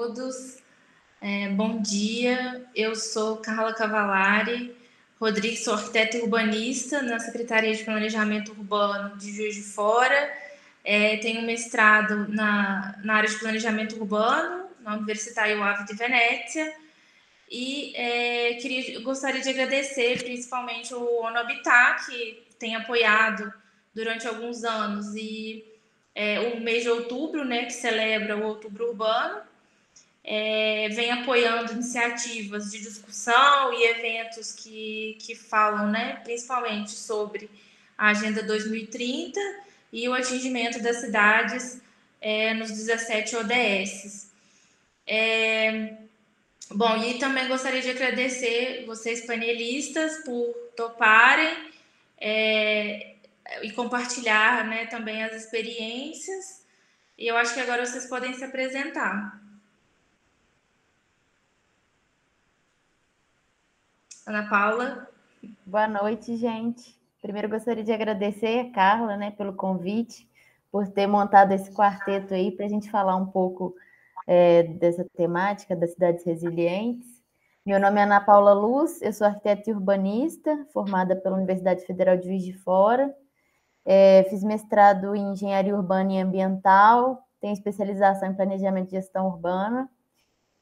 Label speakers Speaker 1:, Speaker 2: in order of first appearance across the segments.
Speaker 1: todos. Bom dia, eu sou Carla Cavalari Rodrigues, sou arquiteta urbanista na Secretaria de Planejamento Urbano de Juiz de Fora. Tenho mestrado na área de planejamento urbano na Universidade UAV de Venezia e gostaria de agradecer principalmente o ONU Habitat, que tem apoiado durante alguns anos, e o mês de outubro, né, que celebra o Outubro Urbano, vem apoiando iniciativas de discussão e eventos que falam, né, principalmente sobre a Agenda 2030 e o atingimento das cidades nos 17 ODS. Bom, e também gostaria de agradecer vocês, panelistas, por toparem e compartilhar, né, também as experiências. E eu acho que agora vocês podem se apresentar. Ana Paula.
Speaker 2: Boa noite, gente. Primeiro gostaria de agradecer a Carla, né, pelo convite, por ter montado esse quarteto aí para a gente falar um pouco dessa temática das cidades resilientes. Meu nome é Ana Paula Luz, eu sou arquiteta e urbanista, formada pela Universidade Federal de Juiz de Fora. Fiz mestrado em engenharia urbana e ambiental, tenho especialização em planejamento e gestão urbana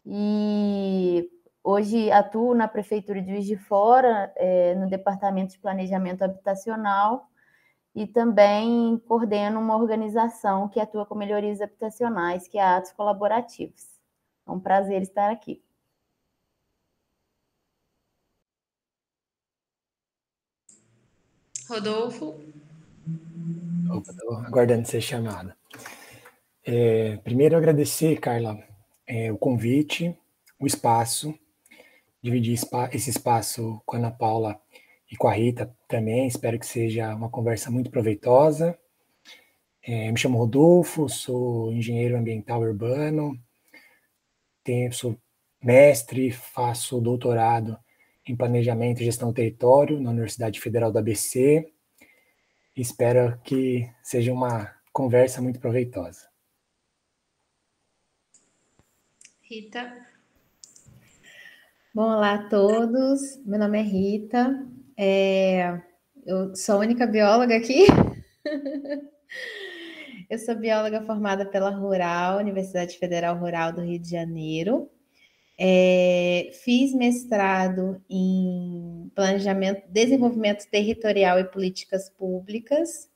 Speaker 2: e hoje atuo na Prefeitura de Juiz de Fora, no Departamento de Planejamento Habitacional, e também coordeno uma organização que atua com melhorias habitacionais, que é a Atos Colaborativos. É um prazer estar aqui.
Speaker 1: Rodolfo.
Speaker 3: Opa, estou aguardando ser chamada. Primeiro, agradecer, Carla, o convite, o espaço, dividir esse espaço com a Ana Paula e com a Rita também. Espero que seja uma conversa muito proveitosa. Me chamo Rodolfo, sou engenheiro ambiental urbano, sou mestre, faço doutorado em planejamento e gestão do território na Universidade Federal do ABC. Espero que seja uma conversa muito proveitosa.
Speaker 1: Rita.
Speaker 4: Bom, olá a todos. Meu nome é Rita. Eu sou a única bióloga aqui. Eu sou bióloga formada pela Rural, Universidade Federal Rural do Rio de Janeiro. Fiz mestrado em planejamento, desenvolvimento territorial e políticas públicas.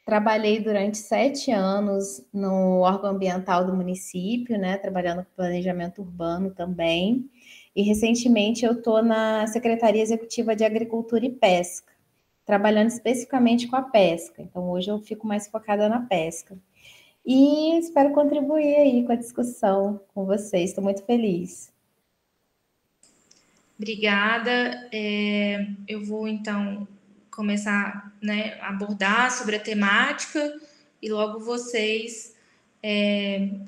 Speaker 4: Trabalhei durante 7 anos no órgão ambiental do município, né, trabalhando com planejamento urbano também. E recentemente eu estou na Secretaria Executiva de Agricultura e Pesca, trabalhando especificamente com a pesca. Então hoje eu fico mais focada na pesca. E espero contribuir aí com a discussão com vocês. Estou muito feliz.
Speaker 1: Obrigada. Eu vou, então, começar, né, a abordar sobre a temática e logo vocês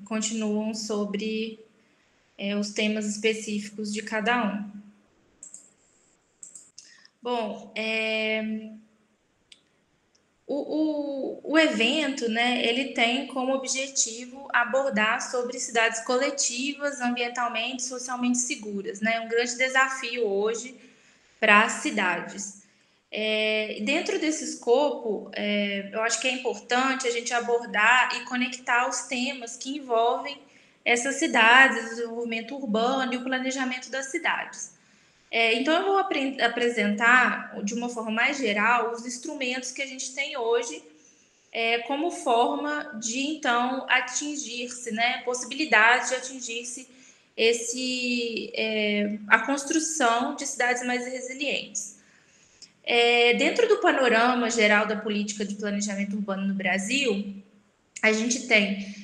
Speaker 1: continuam sobre os temas específicos de cada um. Bom, o evento, né, ele tem como objetivo abordar sobre cidades coletivas, ambientalmente e socialmente seguras, né? Um grande desafio hoje para as cidades. Dentro desse escopo, eu acho que é importante a gente abordar e conectar os temas que envolvem essas cidades, o desenvolvimento urbano e o planejamento das cidades. Então, eu vou apresentar, de uma forma mais geral, os instrumentos que a gente tem hoje como forma de, então, atingir-se, né, possibilidade de atingir-se a construção de cidades mais resilientes. Dentro do panorama geral da política de planejamento urbano no Brasil, a gente tem,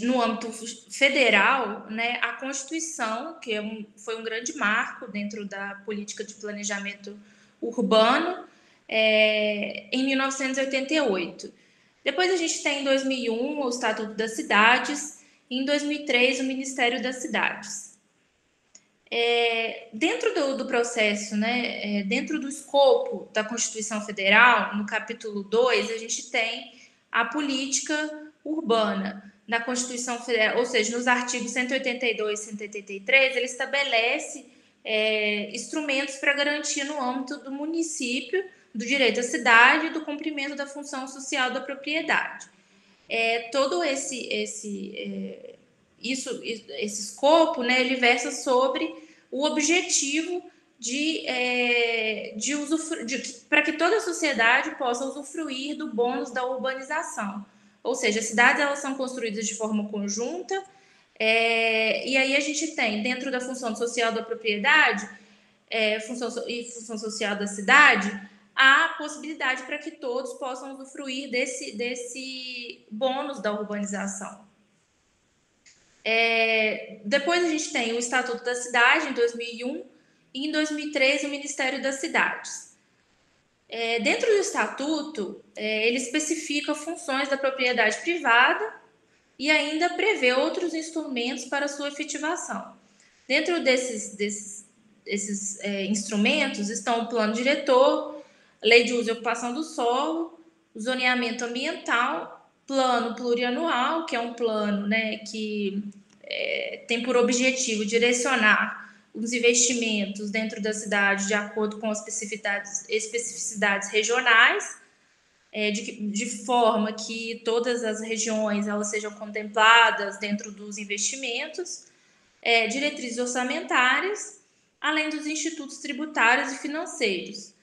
Speaker 1: no âmbito federal, né, a Constituição, que foi um grande marco dentro da política de planejamento urbano, em 1988. Depois a gente tem, em 2001, o Estatuto das Cidades, e em 2003, o Ministério das Cidades. Dentro do processo, né, dentro do escopo da Constituição Federal, no capítulo 2, a gente tem a política urbana, na Constituição Federal, ou seja, nos artigos 182 e 183, ele estabelece instrumentos para garantir no âmbito do município do direito à cidade e do cumprimento da função social da propriedade. Todo esse escopo, né, ele versa sobre o objetivo para que toda a sociedade possa usufruir do bônus da urbanização. Ou seja, as cidades elas são construídas de forma conjunta, e aí a gente tem, dentro da função social da propriedade função social da cidade, a possibilidade para que todos possam usufruir desse bônus da urbanização. Depois a gente tem o Estatuto da Cidade, em 2001, e em 2003 o Ministério das Cidades. Dentro do Estatuto, ele especifica funções da propriedade privada e ainda prevê outros instrumentos para sua efetivação. Dentro desses instrumentos estão o plano diretor, lei de uso e ocupação do solo, o zoneamento ambiental, plano plurianual, que é um plano, né, que tem por objetivo direcionar os investimentos dentro da cidade de acordo com as especificidades regionais, de forma que todas as regiões elas sejam contempladas dentro dos investimentos, diretrizes orçamentárias, além dos institutos tributários e financeiros.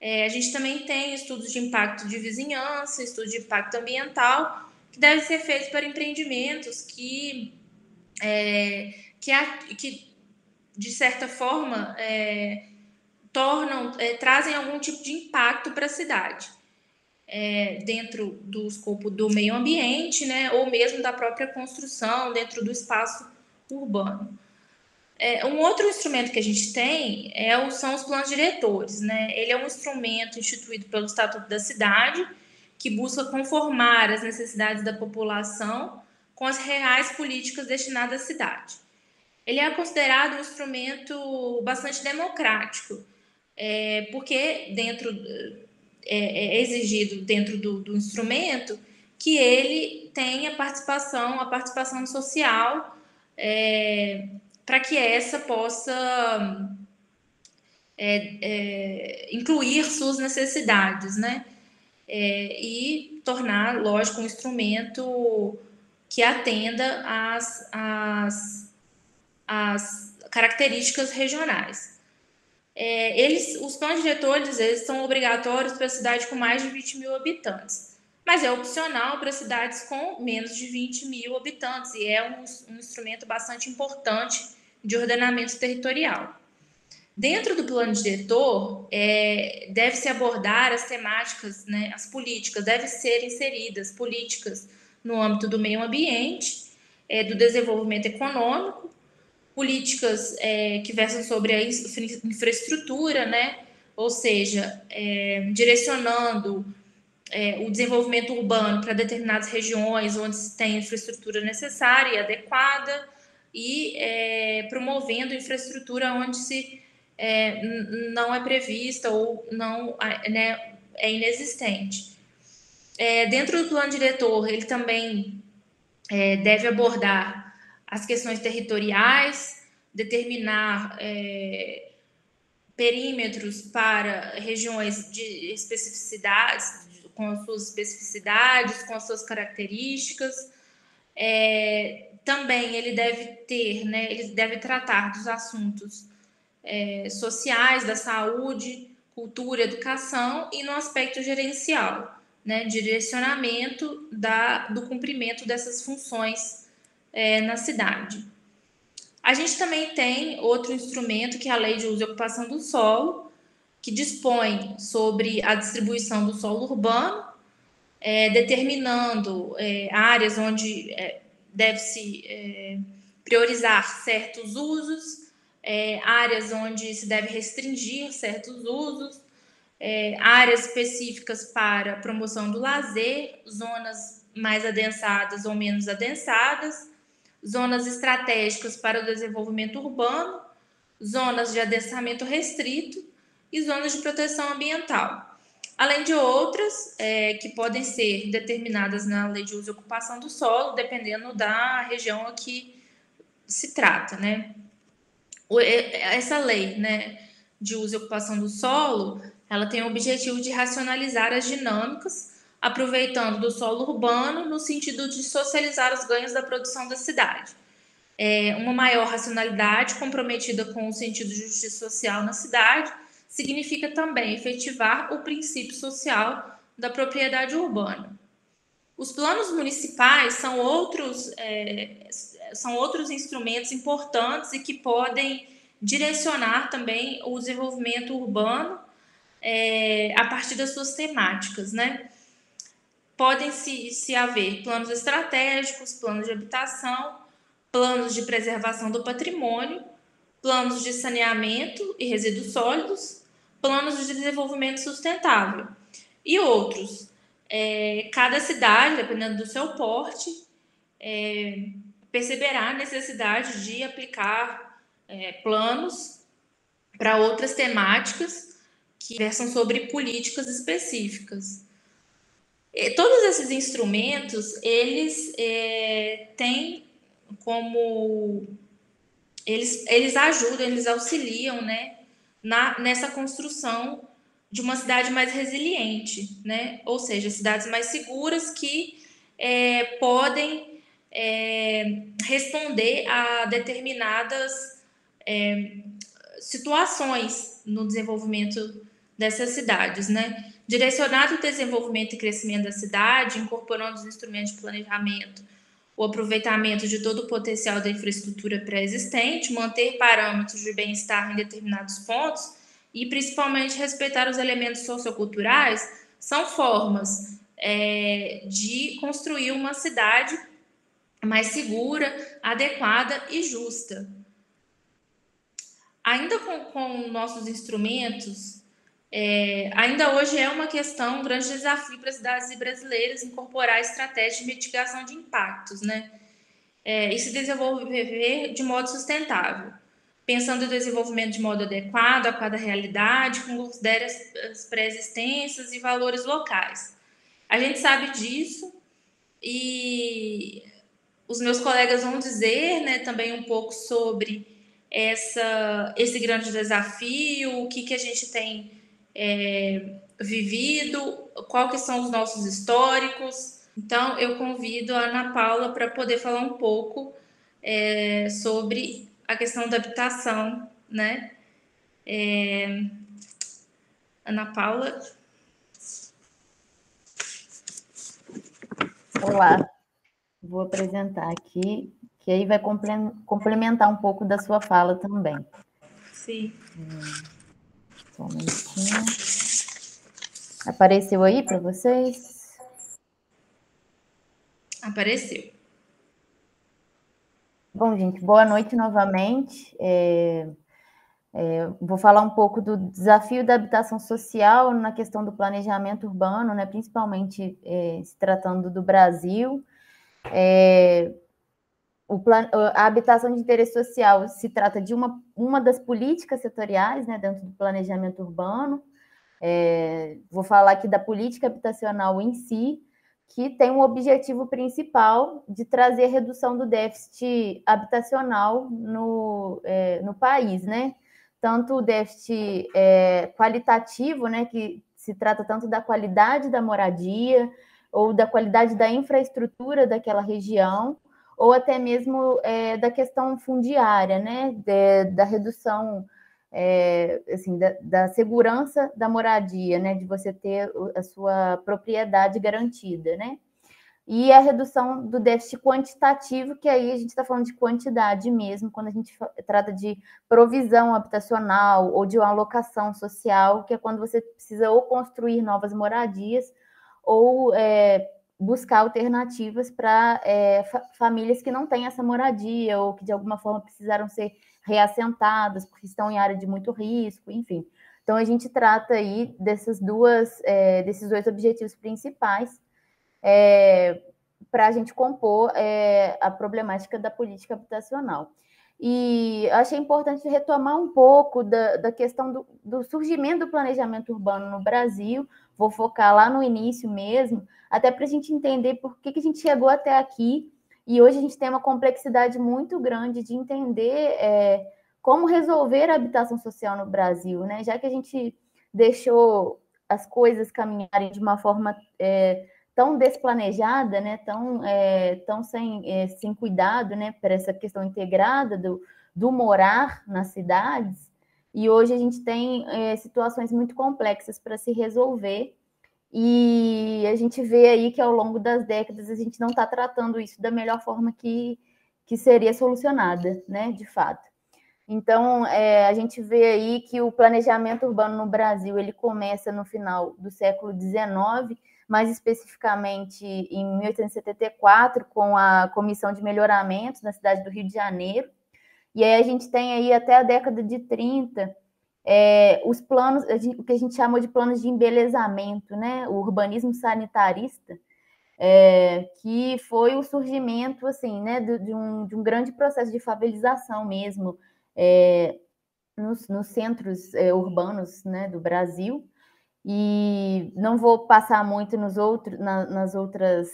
Speaker 1: A gente também tem estudos de impacto de vizinhança, estudos de impacto ambiental, que devem ser feitos para empreendimentos que de certa forma, trazem algum tipo de impacto para a cidade, dentro do escopo do meio ambiente, né, ou mesmo da própria construção dentro do espaço urbano. Um outro instrumento que a gente tem são os planos diretores, né? Ele é um instrumento instituído pelo Estatuto da Cidade, que busca conformar as necessidades da população com as reais políticas destinadas à cidade. Ele é considerado um instrumento bastante democrático, porque é exigido dentro do instrumento que ele tenha participação social, para que essa possa incluir suas necessidades, né? E tornar, lógico, um instrumento que atenda às características regionais. Os planos diretores eles são obrigatórios para cidades com mais de 20 mil habitantes, mas é opcional para cidades com menos de 20 mil habitantes e é um instrumento bastante importante de ordenamento territorial. Dentro do plano diretor, deve-se abordar as temáticas, né, as políticas, devem ser inseridas políticas no âmbito do meio ambiente, do desenvolvimento econômico, políticas que versam sobre a infraestrutura, né, ou seja, direcionando o desenvolvimento urbano para determinadas regiões onde se tem infraestrutura necessária e adequada, e promovendo infraestrutura onde não é prevista ou não, né, é inexistente. Dentro do plano diretor, ele também deve abordar as questões territoriais, determinar perímetros para regiões de especificidades, com as suas especificidades, com as suas características. Também ele deve tratar dos assuntos sociais, da saúde, cultura, educação e no aspecto gerencial, né, direcionamento do cumprimento dessas funções na cidade. A gente também tem outro instrumento que é a Lei de Uso e Ocupação do Solo, que dispõe sobre a distribuição do solo urbano, determinando áreas onde deve-se priorizar certos usos, áreas onde se deve restringir certos usos, áreas específicas para promoção do lazer, zonas mais adensadas ou menos adensadas, zonas estratégicas para o desenvolvimento urbano, zonas de adensamento restrito e zonas de proteção ambiental. além de outras que podem ser determinadas na Lei de Uso e Ocupação do Solo, dependendo da região a que se trata, né? Essa lei, né, de uso e ocupação do solo, ela tem o objetivo de racionalizar as dinâmicas, aproveitando do solo urbano no sentido de socializar os ganhos da produção da cidade. Uma maior racionalidade comprometida com o sentido de justiça social na cidade significa também efetivar o princípio social da propriedade urbana. Os planos municipais são outros instrumentos importantes e que podem direcionar também o desenvolvimento urbano a partir das suas temáticas, né? Podem se haver planos estratégicos, planos de habitação, planos de preservação do patrimônio, planos de saneamento e resíduos sólidos, planos de desenvolvimento sustentável e outros. Cada cidade, dependendo do seu porte, perceberá a necessidade de aplicar planos para outras temáticas que versam sobre políticas específicas. Todos esses instrumentos, eles têm como... Eles ajudam, eles auxiliam, né, nessa construção de uma cidade mais resiliente, né? Ou seja, cidades mais seguras que podem responder a determinadas situações no desenvolvimento dessas cidades, né? Direcionar o desenvolvimento e crescimento da cidade, incorporando os instrumentos de planejamento, o aproveitamento de todo o potencial da infraestrutura pré-existente, manter parâmetros de bem-estar em determinados pontos e, principalmente, respeitar os elementos socioculturais, são formas de construir uma cidade mais segura, adequada e justa. Ainda com nossos instrumentos, ainda hoje é uma questão, um grande desafio para as cidades brasileiras incorporar estratégias de mitigação de impactos, né? E se desenvolver de modo sustentável, pensando no desenvolvimento de modo adequado a cada realidade, que considera as pré-existências e valores locais. A gente sabe disso e os meus colegas vão dizer, né, também um pouco sobre esse grande desafio, o que a gente tem vivido, quais que são os nossos históricos. Então, eu convido a Ana Paula para poder falar um pouco sobre a questão da habitação, né? Ana Paula.
Speaker 2: Olá, vou apresentar aqui, que aí vai complementar um pouco da sua fala também.
Speaker 1: Sim.
Speaker 2: Só um minutinho. Apareceu aí para vocês?
Speaker 1: Apareceu.
Speaker 2: Bom, gente, boa noite novamente. Vou falar um pouco do desafio da habitação social na questão do planejamento urbano, né, principalmente se tratando do Brasil. A habitação de interesse social se trata de uma das políticas setoriais, né, dentro do planejamento urbano. Vou falar aqui da política habitacional em si, que tem um objetivo principal de trazer redução do déficit habitacional no país, né? Tanto o déficit qualitativo, né, que se trata tanto da qualidade da moradia ou da qualidade da infraestrutura daquela região, ou até mesmo da questão fundiária, né, da redução assim, da segurança da moradia, né, de você ter a sua propriedade garantida, né? E a redução do déficit quantitativo, que aí a gente está falando de quantidade mesmo, quando a gente trata de provisão habitacional ou de uma alocação social, que é quando você precisa ou construir novas moradias ou buscar alternativas para famílias que não têm essa moradia ou que de alguma forma precisaram ser reassentadas porque estão em área de muito risco, enfim. Então a gente trata aí desses dois objetivos principais para a gente compor a problemática da política habitacional. E achei importante retomar um pouco da questão do surgimento do planejamento urbano no Brasil. vou focar lá no início mesmo, até para a gente entender por que a gente chegou até aqui, e hoje a gente tem uma complexidade muito grande de entender como resolver a habitação social no Brasil, né? Já que a gente deixou as coisas caminharem de uma forma tão desplanejada, né? Tão sem cuidado, né? Para essa questão integrada do morar nas cidades, e hoje a gente tem situações muito complexas para se resolver, e a gente vê aí que ao longo das décadas a gente não está tratando isso da melhor forma que seria solucionada, né, de fato. Então, a gente vê aí que o planejamento urbano no Brasil ele começa no final do século XIX, mais especificamente em 1874, com a Comissão de Melhoramentos na cidade do Rio de Janeiro, e aí a gente tem aí até a década de 30 os planos, o que a gente chamou de planos de embelezamento, né? O urbanismo sanitarista, que foi o surgimento assim, né, de um grande processo de favelização mesmo nos centros urbanos, né, do Brasil. E não vou passar muito nas outras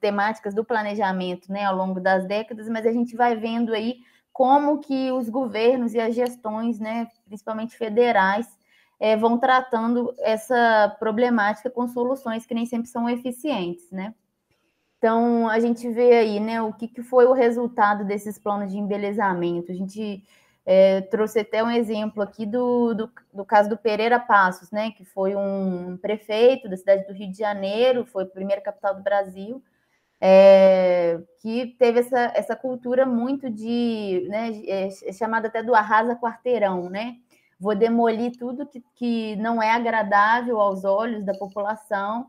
Speaker 2: temáticas do planejamento, né, ao longo das décadas, mas a gente vai vendo aí como que os governos e as gestões, né, principalmente federais, vão tratando essa problemática com soluções que nem sempre são eficientes, né? Então, a gente vê aí, né, o que foi o resultado desses planos de embelezamento. A gente trouxe até um exemplo aqui do caso do Pereira Passos, né, que foi um prefeito da cidade do Rio de Janeiro, foi a primeira capital do Brasil, que teve essa cultura muito né, chamada até do arrasa quarteirão, né? Vou demolir tudo que não é agradável aos olhos da população.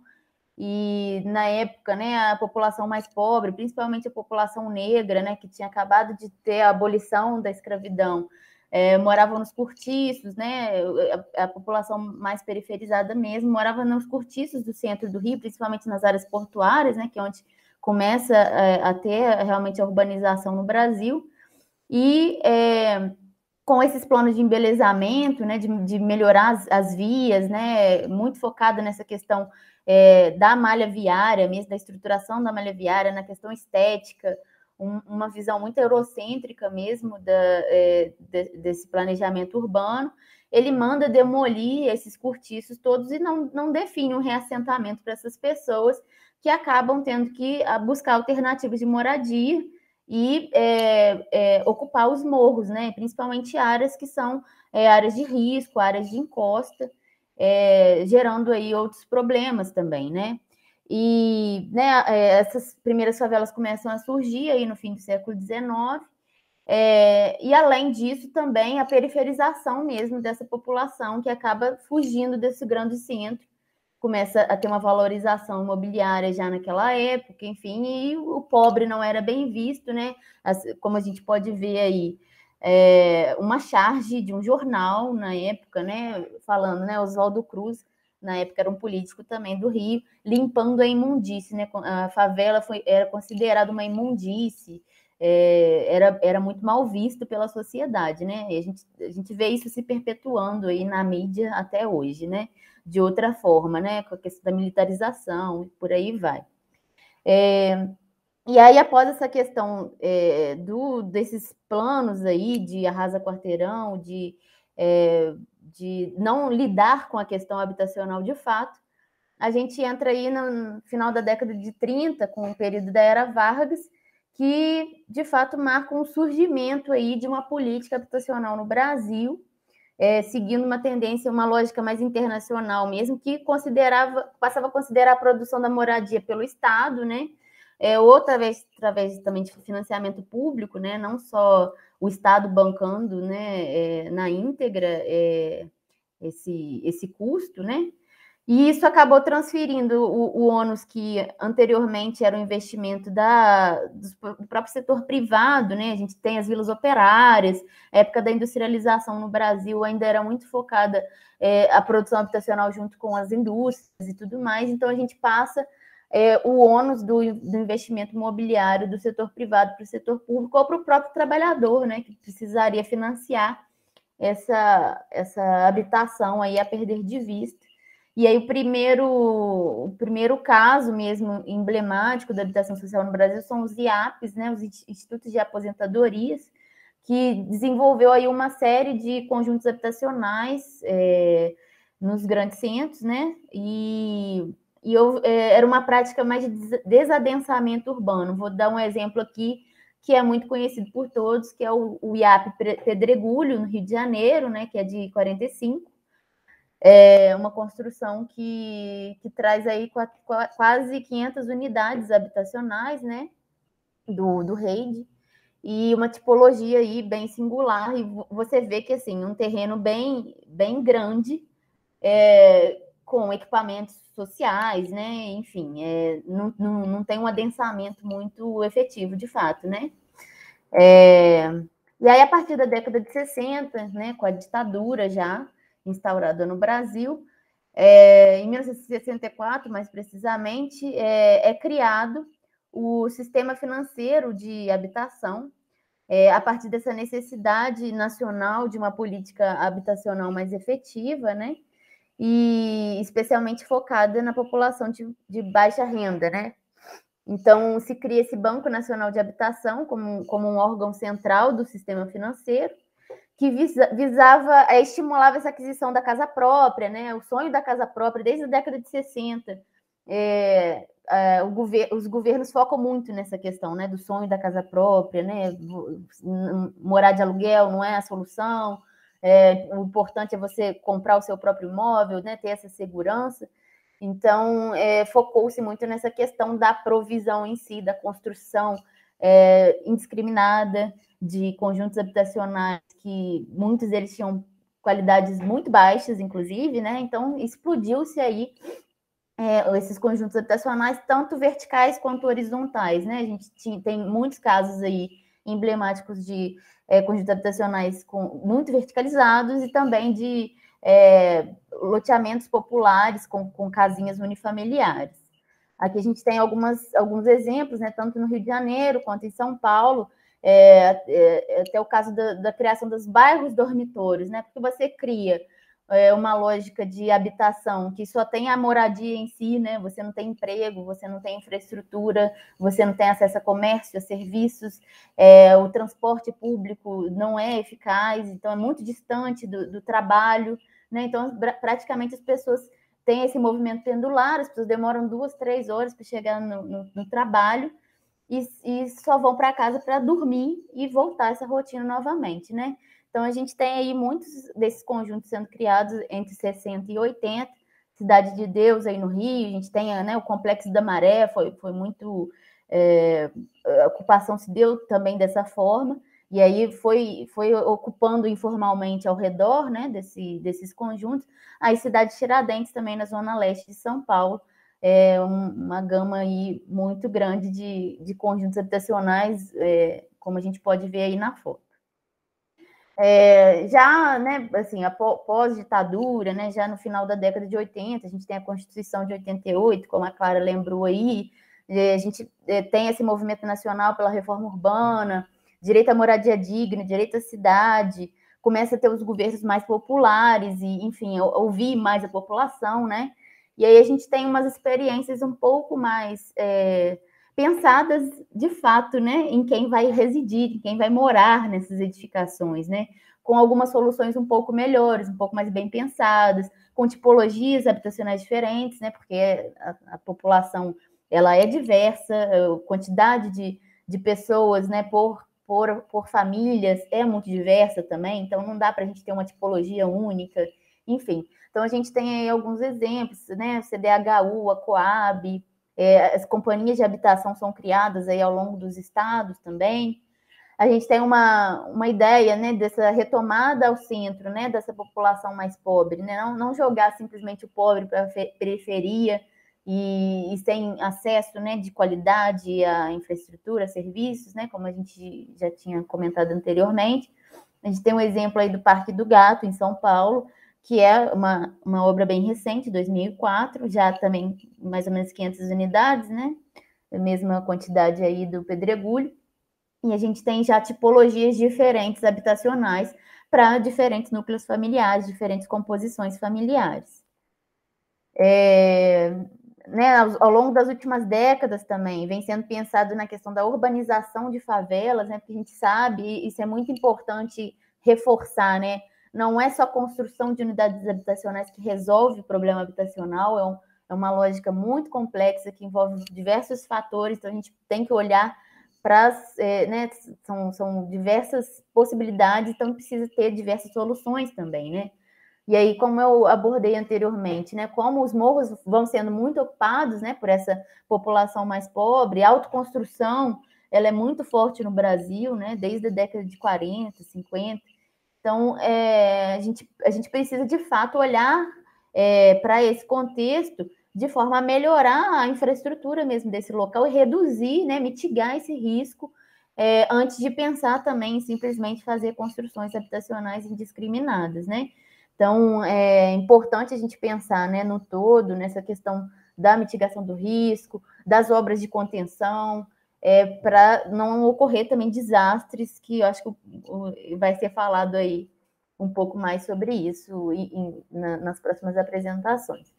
Speaker 2: E na época, né, a população mais pobre, principalmente a população negra, né, que tinha acabado de ter a abolição da escravidão, moravam nos cortiços, né, a população mais periferizada mesmo morava nos cortiços do centro do Rio, principalmente nas áreas portuárias, né, que é onde começa a ter realmente a urbanização no Brasil, e com esses planos de embelezamento, né, de melhorar as vias, né, muito focado nessa questão da malha viária, mesmo da estruturação da malha viária, na questão estética, uma visão muito eurocêntrica mesmo desse planejamento urbano. Ele manda demolir esses cortiços todos e não define um reassentamento para essas pessoas, que acabam tendo que buscar alternativas de moradia e ocupar os morros, né? Principalmente áreas que são áreas de risco, áreas de encosta, gerando aí outros problemas também, né? E né, essas primeiras favelas começam a surgir aí no fim do século XIX, e além disso também a periferização mesmo dessa população, que acaba fugindo desse grande centro, começa a ter uma valorização imobiliária já naquela época, enfim, e o pobre não era bem visto, né? Como a gente pode ver aí, uma charge de um jornal na época, né? Falando, né? Oswaldo Cruz, na época era um político também do Rio, limpando a imundície, né? A favela era considerada uma imundície, era muito mal visto pela sociedade, né? E a gente vê isso se perpetuando aí na mídia até hoje, né? De outra forma, né, com a questão da militarização, e por aí vai. E aí, após essa questão desses planos aí de arrasa quarteirão, de não lidar com a questão habitacional de fato, a gente entra aí no final da década de 30, com o período da Era Vargas, que, de fato, marca um surgimento aí de uma política habitacional no Brasil, seguindo uma tendência, uma lógica mais internacional mesmo, que passava a considerar a produção da moradia pelo Estado, né? Ou através também de financiamento público, né? Não só o Estado bancando, né, na íntegra esse custo, né? E isso acabou transferindo o ônus que anteriormente era um investimento do próprio setor privado, né? A gente tem as vilas operárias, a época da industrialização no Brasil ainda era muito focada a produção habitacional junto com as indústrias e tudo mais, então a gente passa o ônus do investimento imobiliário do setor privado para o setor público ou para o próprio trabalhador, né? Que precisaria financiar essa habitação aí a perder de vista. E aí o primeiro caso mesmo emblemático da habitação social no Brasil são os IAPs, né, os Institutos de Aposentadorias, que desenvolveu aí uma série de conjuntos habitacionais nos grandes centros, né, era uma prática mais de desadensamento urbano. Vou dar um exemplo aqui que é muito conhecido por todos, que é o IAP Pedregulho, no Rio de Janeiro, né, que é de 45. É uma construção que traz aí quase 500 unidades habitacionais, né, do REID, e uma tipologia aí bem singular, e você vê que, assim, um terreno bem grande, com equipamentos sociais, né, enfim, não tem um adensamento muito efetivo, de fato, né. E aí, a partir da década de 60, né, com a ditadura já instaurada no Brasil, em 1964, mais precisamente, é criado o Sistema Financeiro de Habitação, a partir dessa necessidade nacional de uma política habitacional mais efetiva, né, e especialmente focada na população de baixa renda, né. Então, se cria esse Banco Nacional de Habitação como um órgão central do sistema financeiro, que estimulava essa aquisição da casa própria, né? O sonho da casa própria, desde a década de 60. Os governos focam muito nessa questão, né? Do sonho da casa própria, né? Morar de aluguel não é a solução. O importante é você comprar o seu próprio imóvel, né? Ter essa segurança. Então, focou-se muito nessa questão da provisão em si, da construção indiscriminada de conjuntos habitacionais, que muitos deles tinham qualidades muito baixas, inclusive, né? Então, explodiu-se aí esses conjuntos habitacionais, tanto verticais quanto horizontais, né? A gente tem muitos casos aí emblemáticos de conjuntos habitacionais muito verticalizados e também de loteamentos populares com casinhas unifamiliares. Aqui a gente tem alguns exemplos, né, tanto no Rio de Janeiro quanto em São Paulo, até o caso da criação dos bairros dormitórios, né, porque você cria uma lógica de habitação que só tem a moradia em si, né, você não tem emprego, você não tem infraestrutura, você não tem acesso a comércio, a serviços, o transporte público não é eficaz, então é muito distante do trabalho, né, então praticamente as pessoas têm esse movimento pendular, as pessoas demoram 2, 3 horas para chegar no trabalho, e só vão para casa para dormir e voltar essa rotina novamente, né? Então, a gente tem aí muitos desses conjuntos sendo criados entre 60 e 80, Cidade de Deus aí no Rio, a gente tem, né, o Complexo da Maré, foi muito... a ocupação se deu também dessa forma, e aí foi ocupando informalmente ao redor, né, desses conjuntos. Aí, Cidade de Tiradentes, também na zona leste de São Paulo, uma gama aí muito grande de conjuntos habitacionais, como a gente pode ver aí na foto. Já, né, assim, após ditadura, né, já no final da década de 80, a gente tem a Constituição de 88, como a Clara lembrou aí, a gente tem esse movimento nacional pela reforma urbana, direito à moradia digna, direito à cidade, começa a ter os governos mais populares e, enfim, ouvir mais a população, né? E aí a gente tem umas experiências um pouco mais pensadas, de fato, né, em quem vai residir, em quem vai morar nessas edificações, né? Com algumas soluções um pouco melhores, um pouco mais bem pensadas, com tipologias habitacionais diferentes, né? Porque a população, ela é diversa, a quantidade de pessoas, né, por famílias é muito diversa também, então não dá para a gente ter uma tipologia única, enfim. Então, a gente tem aí alguns exemplos, né? CDHU, a Coab, as companhias de habitação são criadas aí ao longo dos estados também. A gente tem uma ideia, né, dessa retomada ao centro, né, dessa população mais pobre, né? Não jogar simplesmente o pobre para a periferia e sem acesso, né, de qualidade à infraestrutura, a serviços, né, como a gente já tinha comentado anteriormente. A gente tem um exemplo aí do Parque do Gato, em São Paulo, que é uma obra bem recente, 2004, já também mais ou menos 500 unidades, né? A mesma quantidade aí do Pedregulho. E a gente tem já tipologias diferentes habitacionais para diferentes núcleos familiares, diferentes composições familiares. Né, ao longo das últimas décadas também, vem sendo pensado na questão da urbanização de favelas, né, porque a gente sabe, e isso é muito importante reforçar, né, não é só a construção de unidades habitacionais que resolve o problema habitacional, é uma lógica muito complexa que envolve diversos fatores, então a gente tem que olhar para né, são diversas possibilidades, então precisa ter diversas soluções também, né? E aí, como eu abordei anteriormente, né, como os morros vão sendo muito ocupados, né, por essa população mais pobre, a autoconstrução, ela é muito forte no Brasil, né, desde a década de 40, 50. Então, a gente precisa, de fato, olhar para esse contexto de forma a melhorar a infraestrutura mesmo desse local e reduzir, né, mitigar esse risco, antes de pensar também em simplesmente fazer construções habitacionais indiscriminadas, né? Então, é importante a gente pensar, né, no todo, nessa questão da mitigação do risco, das obras de contenção, para não ocorrer também desastres, que eu acho que vai ser falado aí um pouco mais sobre isso nas próximas apresentações.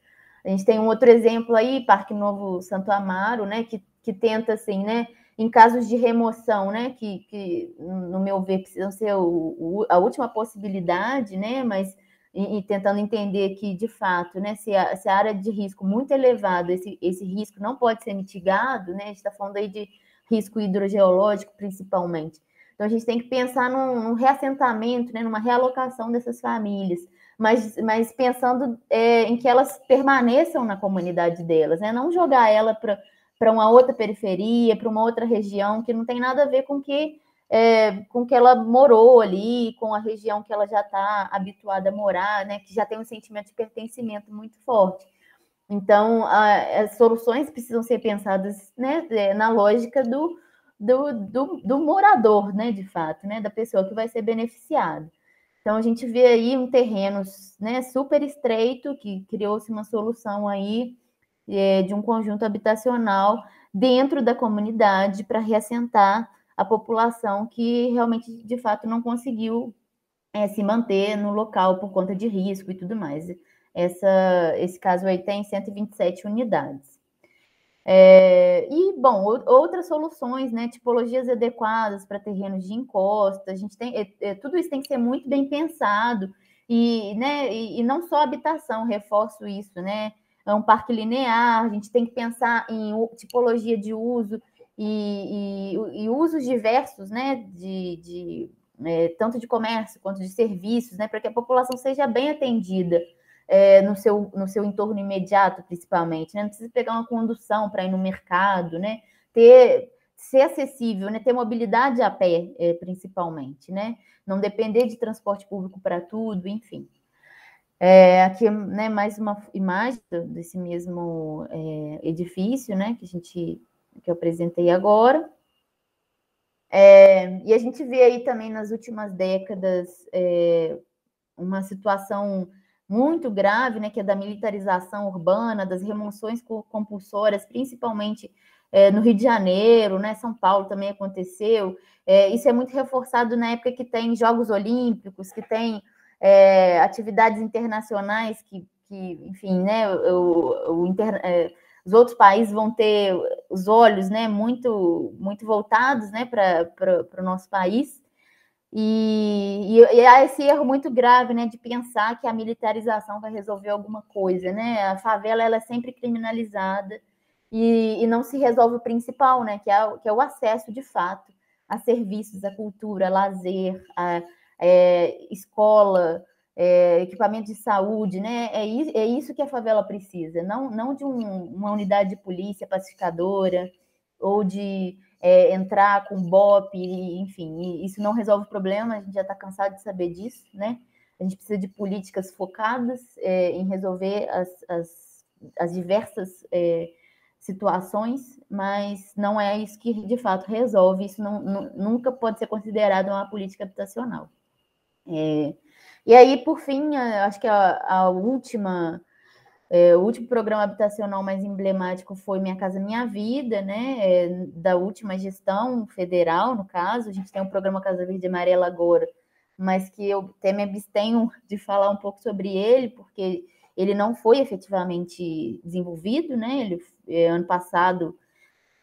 Speaker 2: A gente tem um outro exemplo aí, Parque Novo Santo Amaro, né, que tenta, assim, né, em casos de remoção, né, que no meu ver, precisam ser a última possibilidade, né, mas e tentando entender que, de fato, né, se a área de risco muito elevada, esse risco não pode ser mitigado, né, a gente está falando aí de risco hidrogeológico, principalmente. Então, a gente tem que pensar num reassentamento, né, numa realocação dessas famílias, mas pensando em que elas permaneçam na comunidade delas, né, não jogar ela para uma outra periferia, para uma outra região, que não tem nada a ver com que ela morou ali, com a região que ela já está habituada a morar, né, que já tem um sentimento de pertencimento muito forte. Então, as soluções precisam ser pensadas, né, na lógica do morador, né, de fato, né, da pessoa que vai ser beneficiada. Então, a gente vê aí um terreno, né, super estreito, que criou-se uma solução aí de um conjunto habitacional dentro da comunidade para reassentar a população que realmente, de fato, não conseguiu se manter no local por conta de risco e tudo mais. Esse caso aí tem 127 unidades. Bom, outras soluções, né, tipologias adequadas para terrenos de encosta, a gente tem, tudo isso tem que ser muito bem pensado, né, e não só habitação, reforço isso, né, é um parque linear, a gente tem que pensar em tipologia de uso e usos diversos, né, tanto de comércio quanto de serviços, né, para que a população seja bem atendida no seu entorno imediato, principalmente, né? Não precisa pegar uma condução para ir no mercado, né? Ser acessível, né? Ter mobilidade a pé, principalmente, né? Não depender de transporte público para tudo, enfim. Aqui, né, mais uma imagem desse mesmo edifício, né? Que eu apresentei agora. E a gente vê aí também nas últimas décadas uma situação muito grave, né, que é da militarização urbana, das remoções compulsórias, principalmente no Rio de Janeiro, né, São Paulo também aconteceu. Isso é muito reforçado na época que tem Jogos Olímpicos, que tem atividades internacionais que enfim, né, os outros países vão ter os olhos, né, muito, muito voltados, né, para o nosso país. E há esse erro muito grave, né, de pensar que a militarização vai resolver alguma coisa, né? A favela ela é sempre criminalizada e não se resolve o principal, né? Que é o acesso de fato a serviços, a cultura, a lazer, a escola, equipamento de saúde, né? É isso que a favela precisa, não de uma unidade de polícia pacificadora ou de entrar com BOP, enfim, isso não resolve o problema, a gente já está cansado de saber disso, né? A gente precisa de políticas focadas em resolver as diversas situações, mas não é isso que de fato resolve, isso nunca pode ser considerado uma política habitacional. E aí, por fim, acho que o último programa habitacional mais emblemático foi Minha Casa Minha Vida, né? Da última gestão federal, no caso. A gente tem o programa Casa Verde e Amarela agora, mas que eu até me abstenho de falar um pouco sobre ele, porque ele não foi efetivamente desenvolvido, né? Ano passado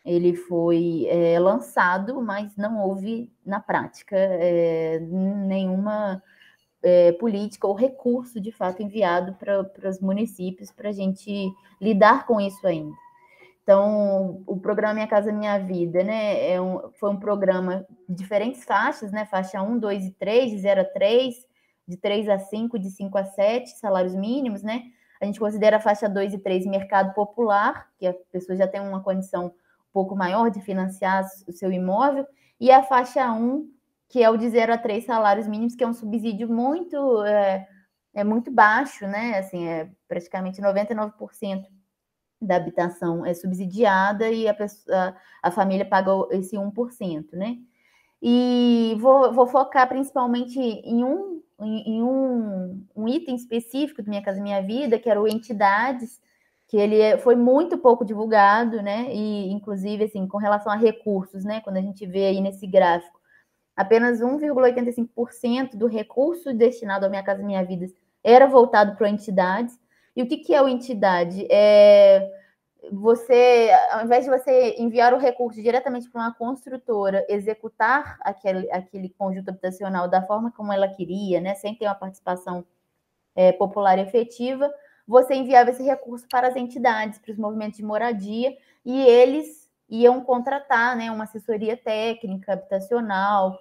Speaker 2: ele foi lançado, mas não houve, na prática, nenhuma política ou recurso, de fato, enviado para os municípios para a gente lidar com isso ainda. Então, o programa Minha Casa Minha Vida, né, foi um programa de diferentes faixas, né, faixa 1, 2 e 3, de 0 a 3, de 3 a 5, de 5 a 7, salários mínimos, né? A gente considera a faixa 2 e 3 mercado popular, que a pessoa já tem uma condição um pouco maior de financiar o seu imóvel, e a faixa 1, que é o de 0 a 3 salários mínimos, que é um subsídio muito, muito baixo, né? Assim, praticamente 99% da habitação é subsidiada e a família paga esse 1%, né? E vou focar principalmente em um item específico do Minha Casa Minha Vida, que era o entidades, que ele foi muito pouco divulgado, né? E, inclusive, assim, com relação a recursos, né? Quando a gente vê aí nesse gráfico, apenas 1,85% do recurso destinado ao Minha Casa Minha Vida era voltado para entidades. E o que é o entidade? Você, ao invés de você enviar o recurso diretamente para uma construtora, executar aquele conjunto habitacional da forma como ela queria, né, sem ter uma participação popular efetiva, você enviava esse recurso para as entidades, para os movimentos de moradia, e eles iam contratar, né, uma assessoria técnica, habitacional,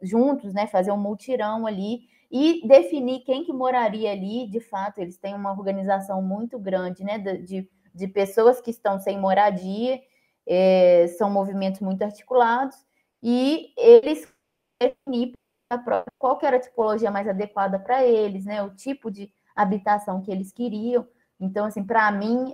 Speaker 2: juntos, né, fazer um mutirão ali, e definir quem que moraria ali. De fato, eles têm uma organização muito grande, né, de pessoas que estão sem moradia, são movimentos muito articulados, e eles definiram qual que era a tipologia mais adequada para eles, né, o tipo de habitação que eles queriam. Então, assim, para mim,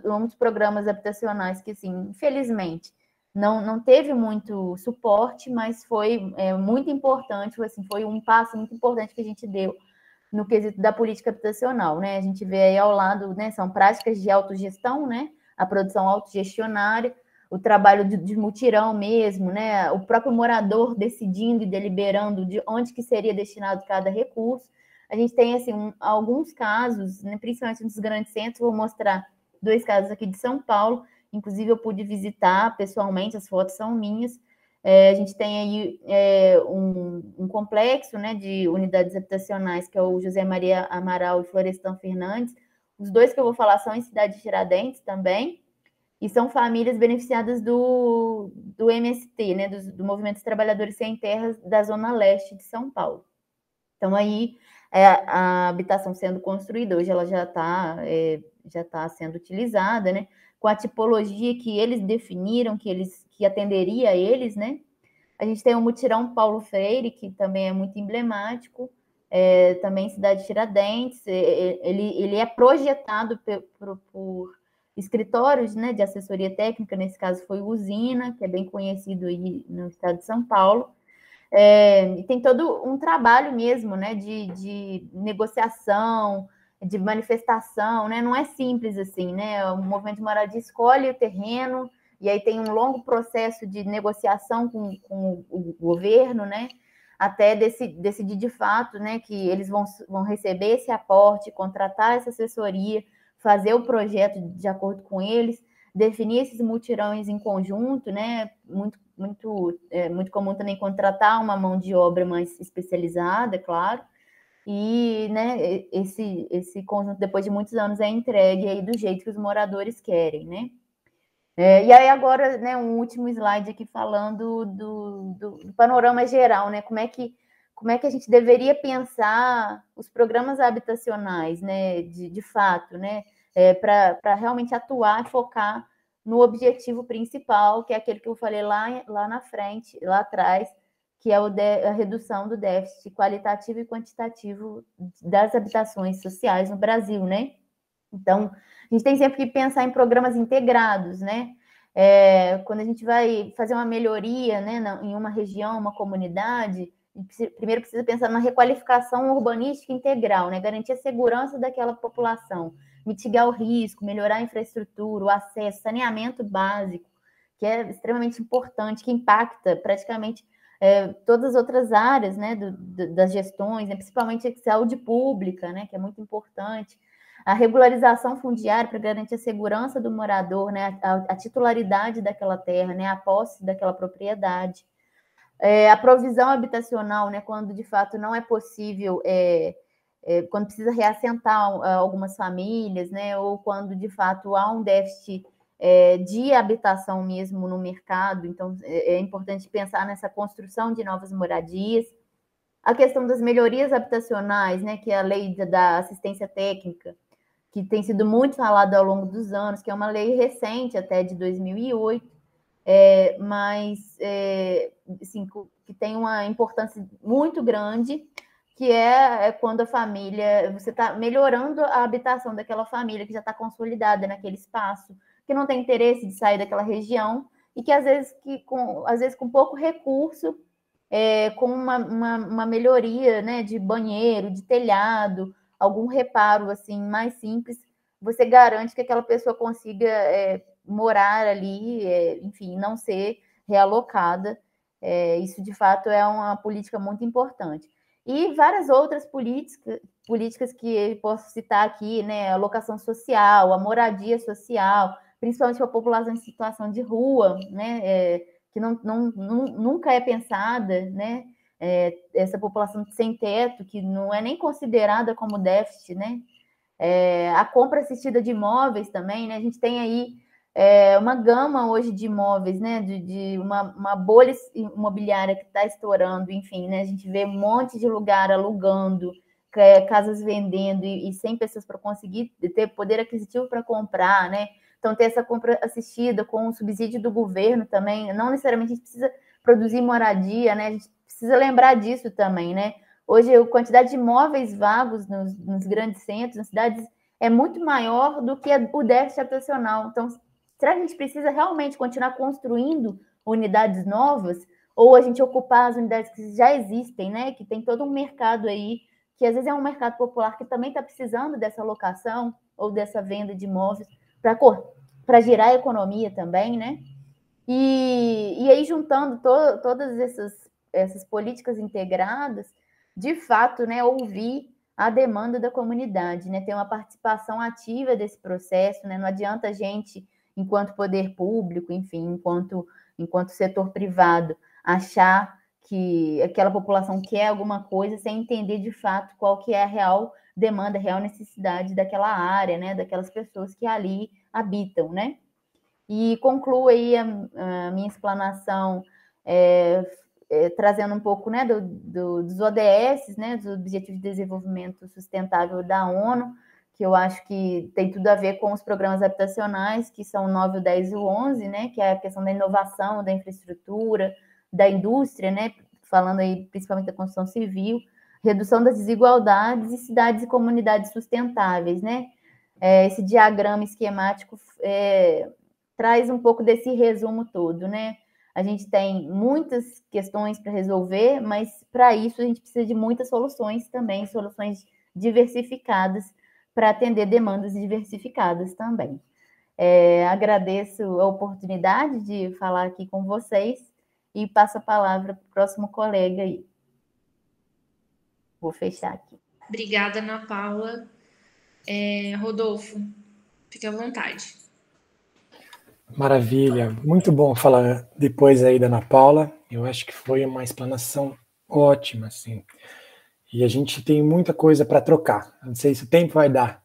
Speaker 2: um dos programas habitacionais que, assim, infelizmente, não teve muito suporte, mas foi muito importante, foi um passo muito importante que a gente deu no quesito da política habitacional, né? A gente vê aí ao lado, né, são práticas de autogestão, né? A produção autogestionária, o trabalho de mutirão mesmo, né? O próprio morador decidindo e deliberando de onde que seria destinado cada recurso. A gente tem, assim, alguns casos, né, principalmente nos grandes centros. Vou mostrar 2 casos aqui de São Paulo. Inclusive, eu pude visitar pessoalmente, as fotos são minhas. A gente tem aí um complexo, né, de unidades habitacionais, que é o José Maria Amaral e Florestan Fernandes. Os 2 que eu vou falar são em Cidade de Tiradentes também, e são famílias beneficiadas do MST, né, do Movimento dos Trabalhadores Sem Terras da Zona Leste de São Paulo. Então, aí, a habitação sendo construída, hoje ela já está sendo utilizada, né, com a tipologia que eles definiram, que atenderia a eles, né? A gente tem o Mutirão Paulo Freire, que também é muito emblemático, também Cidade de Tiradentes. Ele é projetado por escritórios, né, de assessoria técnica, nesse caso foi o Usina, que é bem conhecido aí no estado de São Paulo. E tem todo um trabalho mesmo, né, de negociação, de manifestação, né? Não é simples assim, né? O movimento de moradia escolhe o terreno, e aí tem um longo processo de negociação com o governo, né? Até decidir de fato, né, que eles vão receber esse aporte, contratar essa assessoria, fazer o projeto de acordo com eles, definir esses mutirões em conjunto, né? Muito comum também contratar uma mão de obra mais especializada, claro. E, né, esse conjunto, depois de muitos anos, é entregue aí do jeito que os moradores querem, né? E aí agora, né, um último slide aqui falando do panorama geral, né? Como é que a gente deveria pensar os programas habitacionais, né? De fato, né? Para realmente atuar e focar no objetivo principal, que é aquele que eu falei lá na frente, lá atrás, que é a redução do déficit qualitativo e quantitativo das habitações sociais no Brasil, né? Então, a gente tem sempre que pensar em programas integrados, né? Quando a gente vai fazer uma melhoria, né, em uma região, uma comunidade, primeiro precisa pensar numa requalificação urbanística integral, né? Garantir a segurança daquela população, mitigar o risco, melhorar a infraestrutura, o acesso, saneamento básico, que é extremamente importante, que impacta praticamente todas as outras áreas, né, das gestões, né, principalmente a saúde pública, né, que é muito importante, a regularização fundiária para garantir a segurança do morador, né, a titularidade daquela terra, né, a posse daquela propriedade, a provisão habitacional, né, quando de fato não é possível, quando precisa reassentar algumas famílias, né, ou quando de fato há um déficit de habitação mesmo no mercado, então é importante pensar nessa construção de novas moradias. A questão das melhorias habitacionais, né, que é a lei da assistência técnica, que tem sido muito falada ao longo dos anos, que é uma lei recente, até de 2008, mas assim, que tem uma importância muito grande, que é quando a família, você está melhorando a habitação daquela família que já está consolidada naquele espaço, que não tem interesse de sair daquela região, e que às vezes com pouco recurso, com uma melhoria, né, de banheiro, de telhado, algum reparo assim mais simples, você garante que aquela pessoa consiga morar ali, enfim, não ser realocada. Isso de fato é uma política muito importante. E várias outras políticas que posso citar aqui, né? A locação social, a moradia social, principalmente para a população em situação de rua, né? Que nunca é pensada, né? Essa população sem teto, que não é nem considerada como déficit, né? A compra assistida de imóveis também, né? A gente tem aí uma gama hoje de imóveis, né? De uma bolha imobiliária que está estourando, enfim, né? A gente vê um monte de lugar alugando, casas vendendo e sem pessoas para conseguir ter poder aquisitivo para comprar, né? Então, ter essa compra assistida com o subsídio do governo também, não necessariamente a gente precisa produzir moradia, né? A gente precisa lembrar disso também, né? Hoje, a quantidade de imóveis vagos nos grandes centros, nas cidades, é muito maior do que o déficit habitacional. Então, será que a gente precisa realmente continuar construindo unidades novas? Ou a gente ocupar as unidades que já existem, né? Que tem todo um mercado aí, que às vezes é um mercado popular que também está precisando dessa locação ou dessa venda de imóveis para girar a economia também, né? E aí, juntando todas essas políticas integradas, de fato, né, ouvir a demanda da comunidade, né, ter uma participação ativa desse processo, né, não adianta a gente, enquanto poder público, enfim, enquanto setor privado, achar que aquela população quer alguma coisa sem entender de fato qual que é a real demanda, a real necessidade daquela área, né, daquelas pessoas que ali habitam, né. E concluo aí a minha explanação trazendo um pouco, né, dos ODS, né, dos Objetivos de Desenvolvimento Sustentável da ONU, que eu acho que tem tudo a ver com os programas habitacionais, que são o 9, o 10 e o 11, né, que é a questão da inovação, da infraestrutura, da indústria, né, falando aí principalmente da construção civil, redução das desigualdades e cidades e comunidades sustentáveis, né. Esse diagrama esquemático traz um pouco desse resumo todo, né? A gente tem muitas questões para resolver, mas para isso a gente precisa de muitas soluções também, soluções diversificadas para atender demandas diversificadas também. Agradeço a oportunidade de falar aqui com vocês e passo a palavra para o próximo colega aí. Vou fechar aqui.
Speaker 1: Obrigada, Ana Paula. Rodolfo, fique à vontade.
Speaker 3: Maravilha, muito bom falar depois aí da Ana Paula. Eu acho que foi uma explanação ótima, assim. E a gente tem muita coisa para trocar. Não sei se o tempo vai dar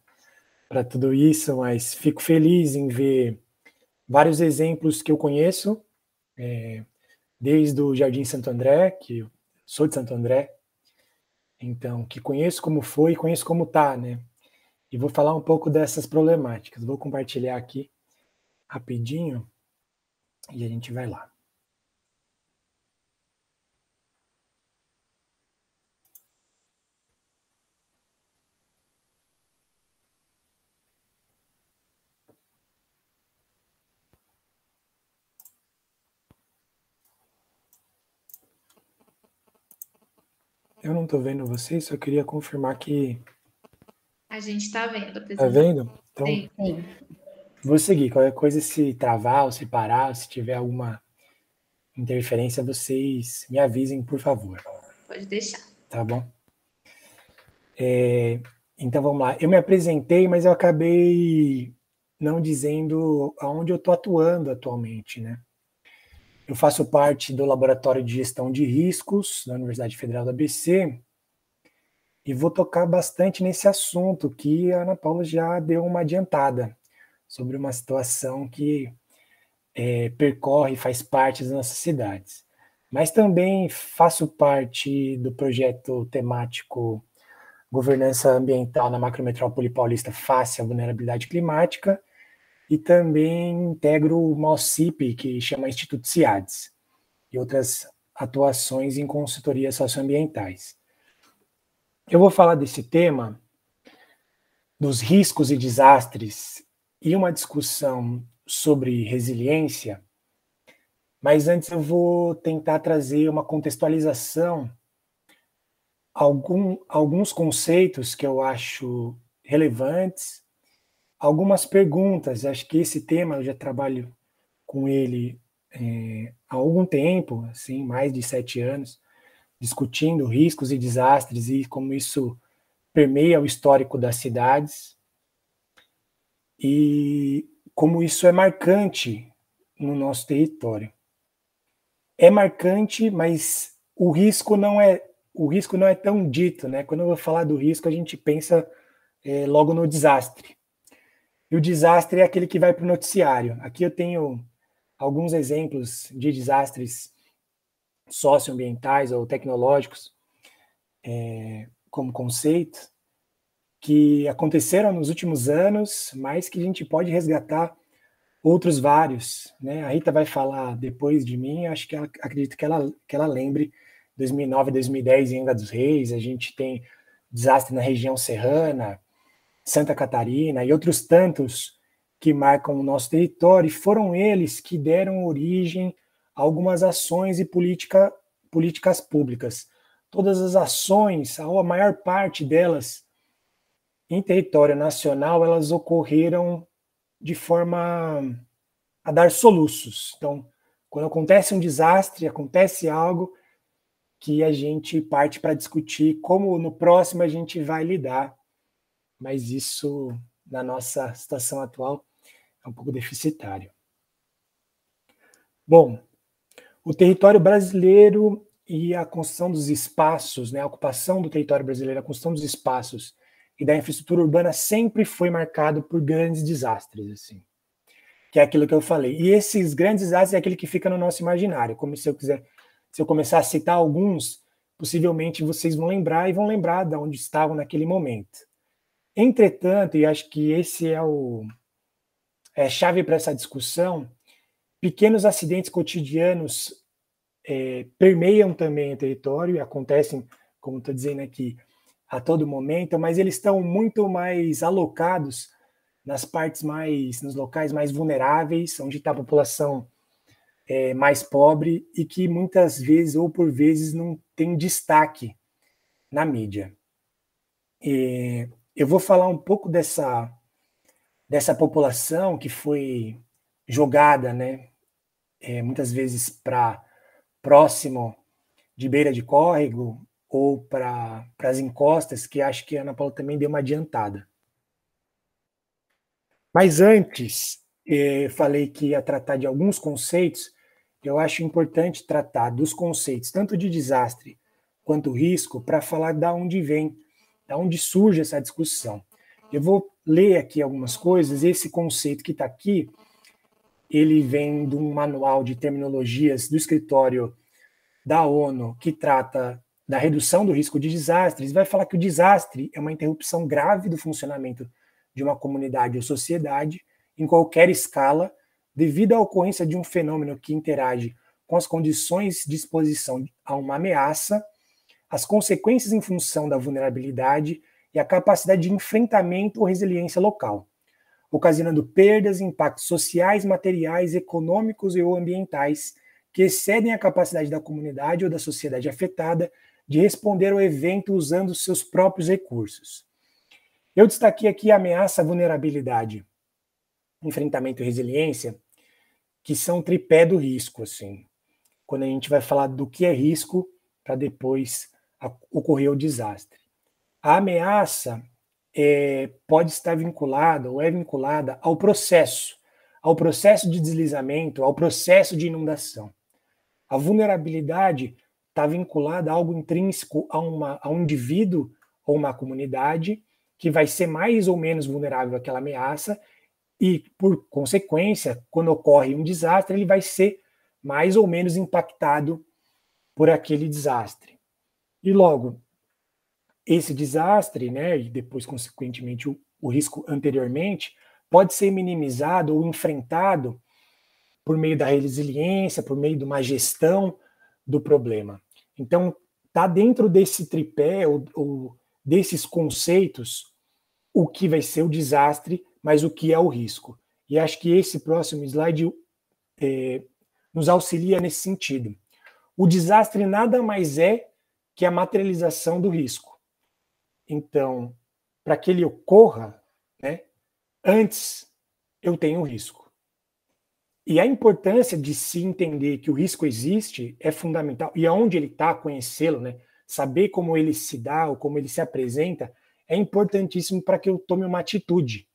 Speaker 3: para tudo isso, mas fico feliz em ver vários exemplos que eu conheço, desde o Jardim Santo André, que eu sou de Santo André, então, que conheço como foi e conheço como está, né? E vou falar um pouco dessas problemáticas. Vou compartilhar aqui rapidinho e a gente vai lá. Eu não estou vendo vocês, só queria confirmar que...
Speaker 1: A gente está vendo.
Speaker 3: Está vendo? Então,
Speaker 1: sim.
Speaker 3: Vou seguir. Qualquer coisa, se travar ou se parar, se tiver alguma interferência, vocês me avisem, por favor.
Speaker 1: Pode deixar.
Speaker 3: Tá bom? Então, vamos lá. Eu me apresentei, mas eu acabei não dizendo aonde eu estou atuando atualmente, né? Eu faço parte do Laboratório de Gestão de Riscos da Universidade Federal do ABC e vou tocar bastante nesse assunto que a Ana Paula já deu uma adiantada sobre uma situação que percorre e faz parte das nossas cidades. Mas também faço parte do projeto temático Governança Ambiental na Macrometrópole Paulista face à vulnerabilidade climática e também integro uma OCIP que chama Instituto CIADES e outras atuações em consultorias socioambientais. Eu vou falar desse tema, dos riscos e desastres, e uma discussão sobre resiliência, mas antes eu vou tentar trazer uma contextualização, alguns conceitos que eu acho relevantes, algumas perguntas. Acho que esse tema eu já trabalho com ele há algum tempo, assim, mais de 7 anos, discutindo riscos e desastres e como isso permeia o histórico das cidades e como isso é marcante no nosso território. É marcante, mas o risco não é tão dito, né? Quando eu vou falar do risco, a gente pensa logo no desastre. E o desastre é aquele que vai para o noticiário. Aqui eu tenho alguns exemplos de desastres socioambientais ou tecnológicos como conceito, que aconteceram nos últimos anos, mas que a gente pode resgatar outros vários, né? A Rita vai falar depois de mim, acredito que ela lembre 2009, 2010 em Angra dos Reis, a gente tem desastre na região serrana, Santa Catarina e outros tantos que marcam o nosso território, e foram eles que deram origem a algumas ações e políticas públicas. Todas as ações, a maior parte delas em território nacional, elas ocorreram de forma a dar soluços. Então, quando acontece um desastre, acontece algo que a gente parte para discutir como no próximo a gente vai lidar. Mas isso, na nossa situação atual, é um pouco deficitário. Bom, o território brasileiro e a construção dos espaços, né, a ocupação do território brasileiro, a construção dos espaços e da infraestrutura urbana sempre foi marcado por grandes desastres, assim, que é aquilo que eu falei. E esses grandes desastres é aquele que fica no nosso imaginário, como se eu começar a citar alguns, possivelmente vocês vão lembrar de onde estavam naquele momento. Entretanto, e acho que esse é chave para essa discussão, pequenos acidentes cotidianos permeiam também o território e acontecem, como estou dizendo aqui, a todo momento, mas eles estão muito mais alocados nos locais mais vulneráveis, onde está a população mais pobre e que muitas vezes, ou por vezes, não tem destaque na mídia. Eu vou falar um pouco dessa população que foi jogada, né, muitas vezes para próximo de beira de córrego ou para as encostas, que acho que a Ana Paula também deu uma adiantada. Mas antes, falei que ia tratar de alguns conceitos, eu acho importante tratar dos conceitos, tanto de desastre quanto risco, para falar de onde vem, de onde surge essa discussão. Eu vou ler aqui algumas coisas. Esse conceito que está aqui, ele vem de um manual de terminologias do escritório da ONU, que trata da redução do risco de desastres. Vai falar que o desastre é uma interrupção grave do funcionamento de uma comunidade ou sociedade, em qualquer escala, devido à ocorrência de um fenômeno que interage com as condições de exposição a uma ameaça, as consequências em função da vulnerabilidade e a capacidade de enfrentamento ou resiliência local, ocasionando perdas e impactos sociais, materiais, econômicos e ou ambientais que excedem a capacidade da comunidade ou da sociedade afetada de responder ao evento usando seus próprios recursos. Eu destaquei aqui a ameaça, vulnerabilidade, enfrentamento e resiliência, que são o tripé do risco, assim. quando a gente vai falar do que é risco para depois ocorrer o desastre. A ameaça pode estar vinculada ou é vinculada ao processo de deslizamento, ao processo de inundação. A vulnerabilidade está vinculada a algo intrínseco a um indivíduo ou uma comunidade que vai ser mais ou menos vulnerável àquela ameaça e, por consequência, quando ocorre um desastre, ele vai ser mais ou menos impactado por aquele desastre. E logo, esse desastre, né, e depois, consequentemente, o risco anteriormente, pode ser minimizado ou enfrentado por meio da resiliência, por meio de uma gestão do problema. Então, está dentro desse tripé, ou desses conceitos, o que vai ser o desastre, mas o que é o risco. E acho que esse próximo slide nos auxilia nesse sentido. O desastre nada mais é que a materialização do risco. Então, para que ele ocorra, né, antes eu tenho o risco. E a importância de se entender que o risco existe é fundamental. E aonde ele está, conhecê-lo, né, saber como ele se dá ou como ele se apresenta, é importantíssimo para que eu tome uma atitude.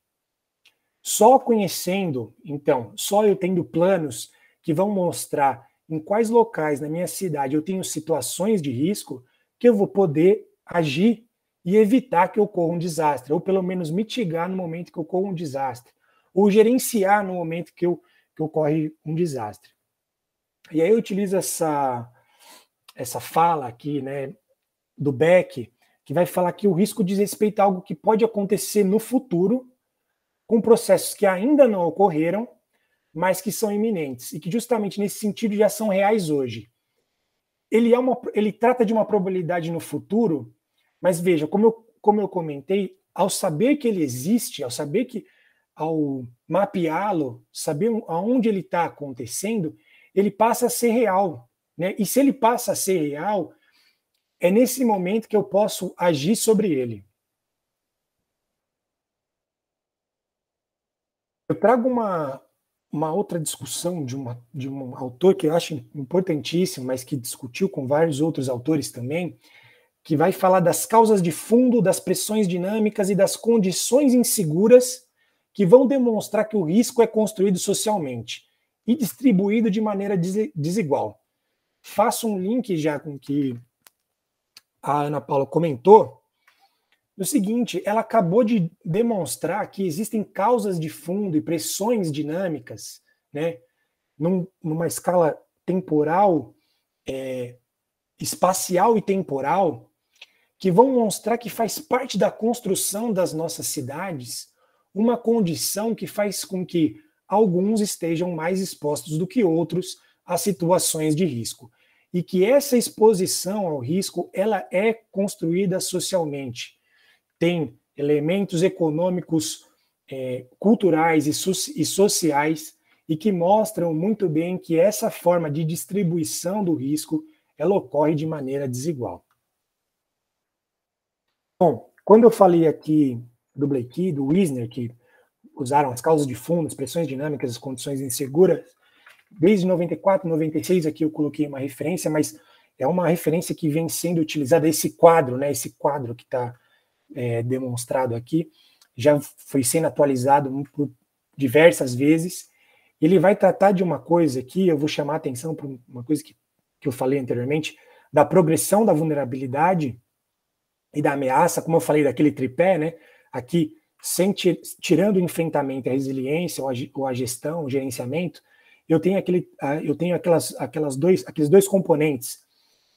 Speaker 3: Só conhecendo, então, só eu tendo planos que vão mostrar em quais locais na minha cidade eu tenho situações de risco, que eu vou poder agir e evitar que ocorra um desastre, ou pelo menos mitigar no momento que ocorra um desastre, ou gerenciar no momento que ocorre um desastre. E aí eu utilizo essa fala aqui, né, do Beck, que vai falar que o risco diz respeito a algo que pode acontecer no futuro, com processos que ainda não ocorreram, mas que são iminentes, e que justamente nesse sentido já são reais hoje. Ele trata de uma probabilidade no futuro, mas veja, como eu comentei, ao saber que ele existe, ao mapeá-lo, saber aonde ele está acontecendo, ele passa a ser real, né? E se ele passa a ser real, é nesse momento que eu posso agir sobre ele. Eu trago uma outra discussão de um autor que eu acho importantíssimo, mas que discutiu com vários outros autores também, que vai falar das causas de fundo, das pressões dinâmicas e das condições inseguras que vão demonstrar que o risco é construído socialmente e distribuído de maneira desigual. Faço um link já com o que a Ana Paula comentou, no seguinte, ela acabou de demonstrar que existem causas de fundo e pressões dinâmicas, né, numa escala temporal, espacial e temporal, que vão mostrar que faz parte da construção das nossas cidades uma condição que faz com que alguns estejam mais expostos do que outros a situações de risco. E que essa exposição ao risco, ela é construída socialmente. Tem elementos econômicos, culturais e sociais, e que mostram muito bem que essa forma de distribuição do risco, ela ocorre de maneira desigual. Bom, quando eu falei aqui do Blakey, do Wisner, que usaram as causas de fundo, as pressões dinâmicas, as condições inseguras, desde 94, 96 aqui eu coloquei uma referência, mas é uma referência que vem sendo utilizada, esse quadro, né, esse quadro que está demonstrado aqui, já foi sendo atualizado por diversas vezes. Ele vai tratar de uma coisa aqui, eu vou chamar a atenção para uma coisa que eu falei anteriormente, da progressão da vulnerabilidade e da ameaça, como eu falei daquele tripé, né, aqui, tirando o enfrentamento, a resiliência, ou a gestão, o gerenciamento, eu tenho aqueles dois componentes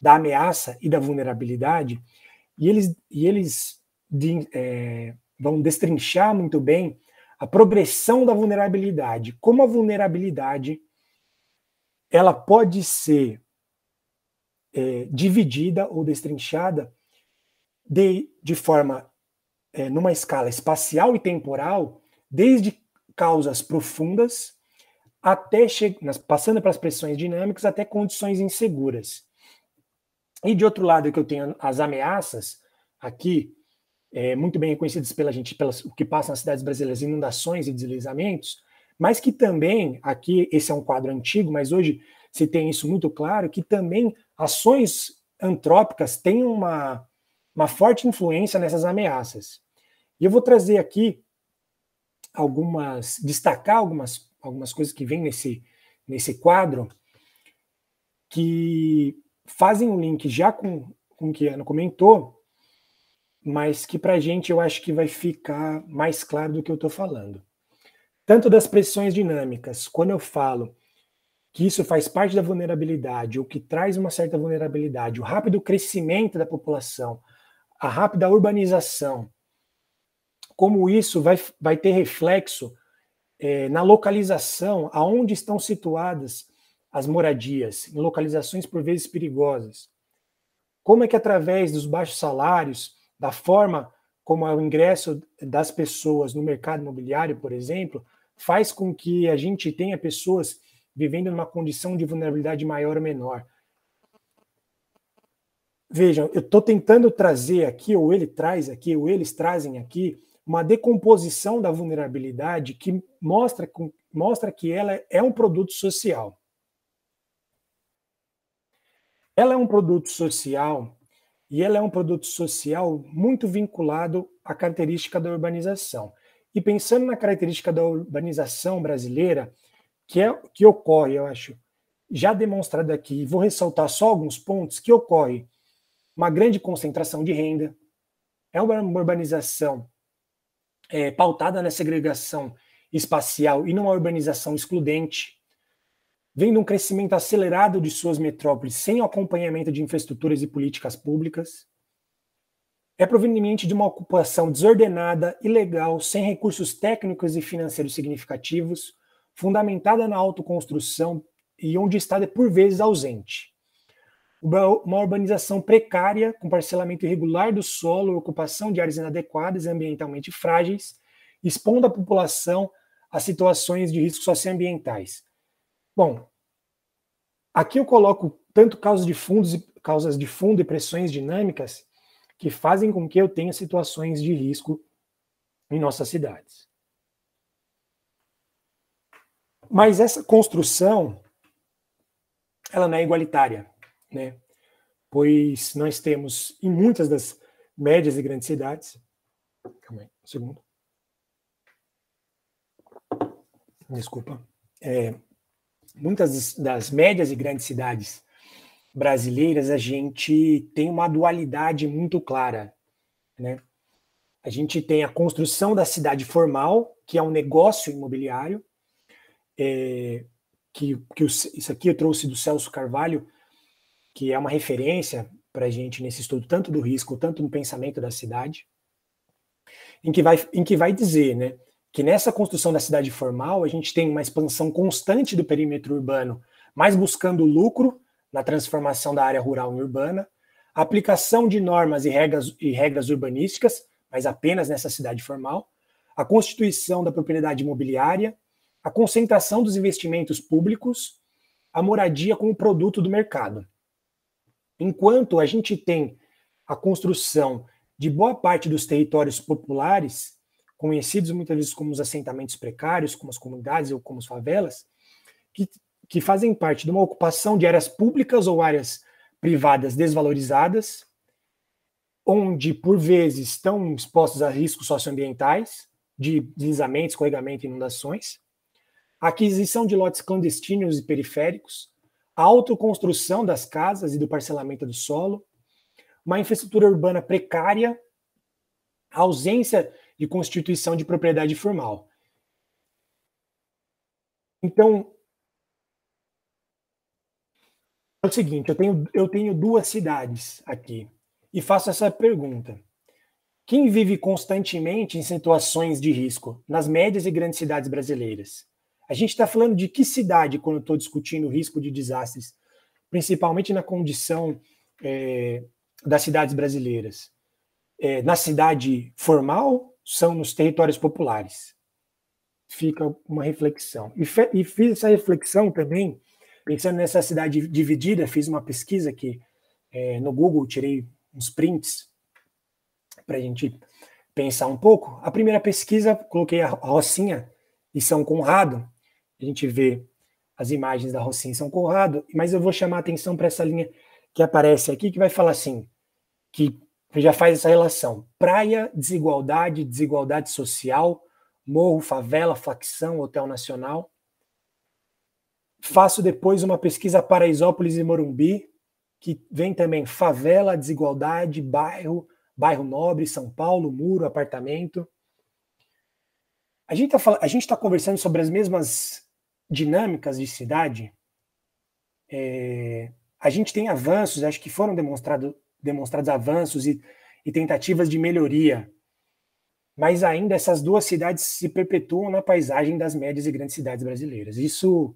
Speaker 3: da ameaça e da vulnerabilidade, e eles vão destrinchar muito bem a progressão da vulnerabilidade. Como a vulnerabilidade ela pode ser dividida ou destrinchada de forma numa escala espacial e temporal, desde causas profundas até passando para as pressões dinâmicas até condições inseguras. E de outro lado que eu tenho as ameaças aqui, muito bem reconhecidas pela gente, o que passa nas cidades brasileiras, inundações e deslizamentos, mas que também, aqui, esse é um quadro antigo, mas hoje se tem isso muito claro, que também ações antrópicas têm uma forte influência nessas ameaças. E eu vou trazer aqui destacar algumas coisas que vêm nesse quadro, que fazem um link já com o que a Ana comentou, mas que para a gente eu acho que vai ficar mais claro do que eu estou falando. Tanto das pressões dinâmicas, quando eu falo que isso faz parte da vulnerabilidade, ou que traz uma certa vulnerabilidade, o rápido crescimento da população, a rápida urbanização, como isso vai ter reflexo na localização, aonde estão situadas as moradias, em localizações por vezes perigosas. Como é que através dos baixos salários, da forma como é o ingresso das pessoas no mercado imobiliário, por exemplo, faz com que a gente tenha pessoas vivendo numa condição de vulnerabilidade maior ou menor. Vejam, eu estou tentando trazer aqui, ou ele traz aqui, ou eles trazem aqui, uma decomposição da vulnerabilidade que mostra que ela é um produto social. Ela é um produto social, e ela é um produto social muito vinculado à característica da urbanização. E pensando na característica da urbanização brasileira, que ocorre, eu acho, já demonstrado aqui, vou ressaltar só alguns pontos, que ocorre uma grande concentração de renda, é uma urbanização pautada na segregação espacial e numa urbanização excludente, vem de um crescimento acelerado de suas metrópoles sem o acompanhamento de infraestruturas e políticas públicas, é proveniente de uma ocupação desordenada, ilegal, sem recursos técnicos e financeiros significativos, fundamentada na autoconstrução e onde o Estado é por vezes ausente. Uma urbanização precária, com parcelamento irregular do solo, ocupação de áreas inadequadas e ambientalmente frágeis, expondo a população a situações de riscos socioambientais. Bom, aqui eu coloco tanto causas de fundo e pressões dinâmicas que fazem com que eu tenha situações de risco em nossas cidades. Mas essa construção, ela não é igualitária, né? Pois nós temos, em muitas das médias e grandes cidades, calma aí, um segundo. Desculpa. Muitas das médias e grandes cidades brasileiras, a gente tem uma dualidade muito clara, né? A gente tem a construção da cidade formal, que é um negócio imobiliário, isso aqui eu trouxe do Celso Carvalho, que é uma referência para a gente nesse estudo, tanto do risco, tanto no pensamento da cidade, em que vai dizer, né, que nessa construção da cidade formal, a gente tem uma expansão constante do perímetro urbano, mas buscando lucro na transformação da área rural em urbana, a aplicação de normas e regras urbanísticas, mas apenas nessa cidade formal, a constituição da propriedade imobiliária, a concentração dos investimentos públicos, a moradia como produto do mercado. Enquanto a gente tem a construção de boa parte dos territórios populares, conhecidos muitas vezes como os assentamentos precários, como as comunidades ou como as favelas, que fazem parte de uma ocupação de áreas públicas ou áreas privadas desvalorizadas, onde, por vezes, estão expostos a riscos socioambientais, de deslizamentos, escorregamento e inundações, a aquisição de lotes clandestinos e periféricos, a autoconstrução das casas e do parcelamento do solo, uma infraestrutura urbana precária, a ausência de constituição de propriedade formal. Então, é o seguinte, eu tenho duas cidades aqui e faço essa pergunta. Quem vive constantemente em situações de risco nas médias e grandes cidades brasileiras? A gente está falando de que cidade quando eu estou discutindo o risco de desastres, principalmente na condição das cidades brasileiras? Na cidade formal, são nos territórios populares. Fica uma reflexão. E fiz essa reflexão também, pensando nessa cidade dividida, fiz uma pesquisa que no Google, tirei uns prints para a gente pensar um pouco. A primeira pesquisa, coloquei a Rocinha e São Conrado, a gente vê as imagens da Rocinha em São Conrado, mas eu vou chamar a atenção para essa linha que aparece aqui, que vai falar assim, que já faz essa relação. Praia, desigualdade, desigualdade social, morro, favela, facção, Hotel Nacional. Faço depois uma pesquisa Paraisópolis e Morumbi, que vem também favela, desigualdade, bairro nobre, São Paulo, muro, apartamento. A gente está conversando sobre as mesmas dinâmicas de cidade. A gente tem avanços, acho que foram demonstrados avanços e tentativas de melhoria, mas ainda essas duas cidades se perpetuam na paisagem das médias e grandes cidades brasileiras. Isso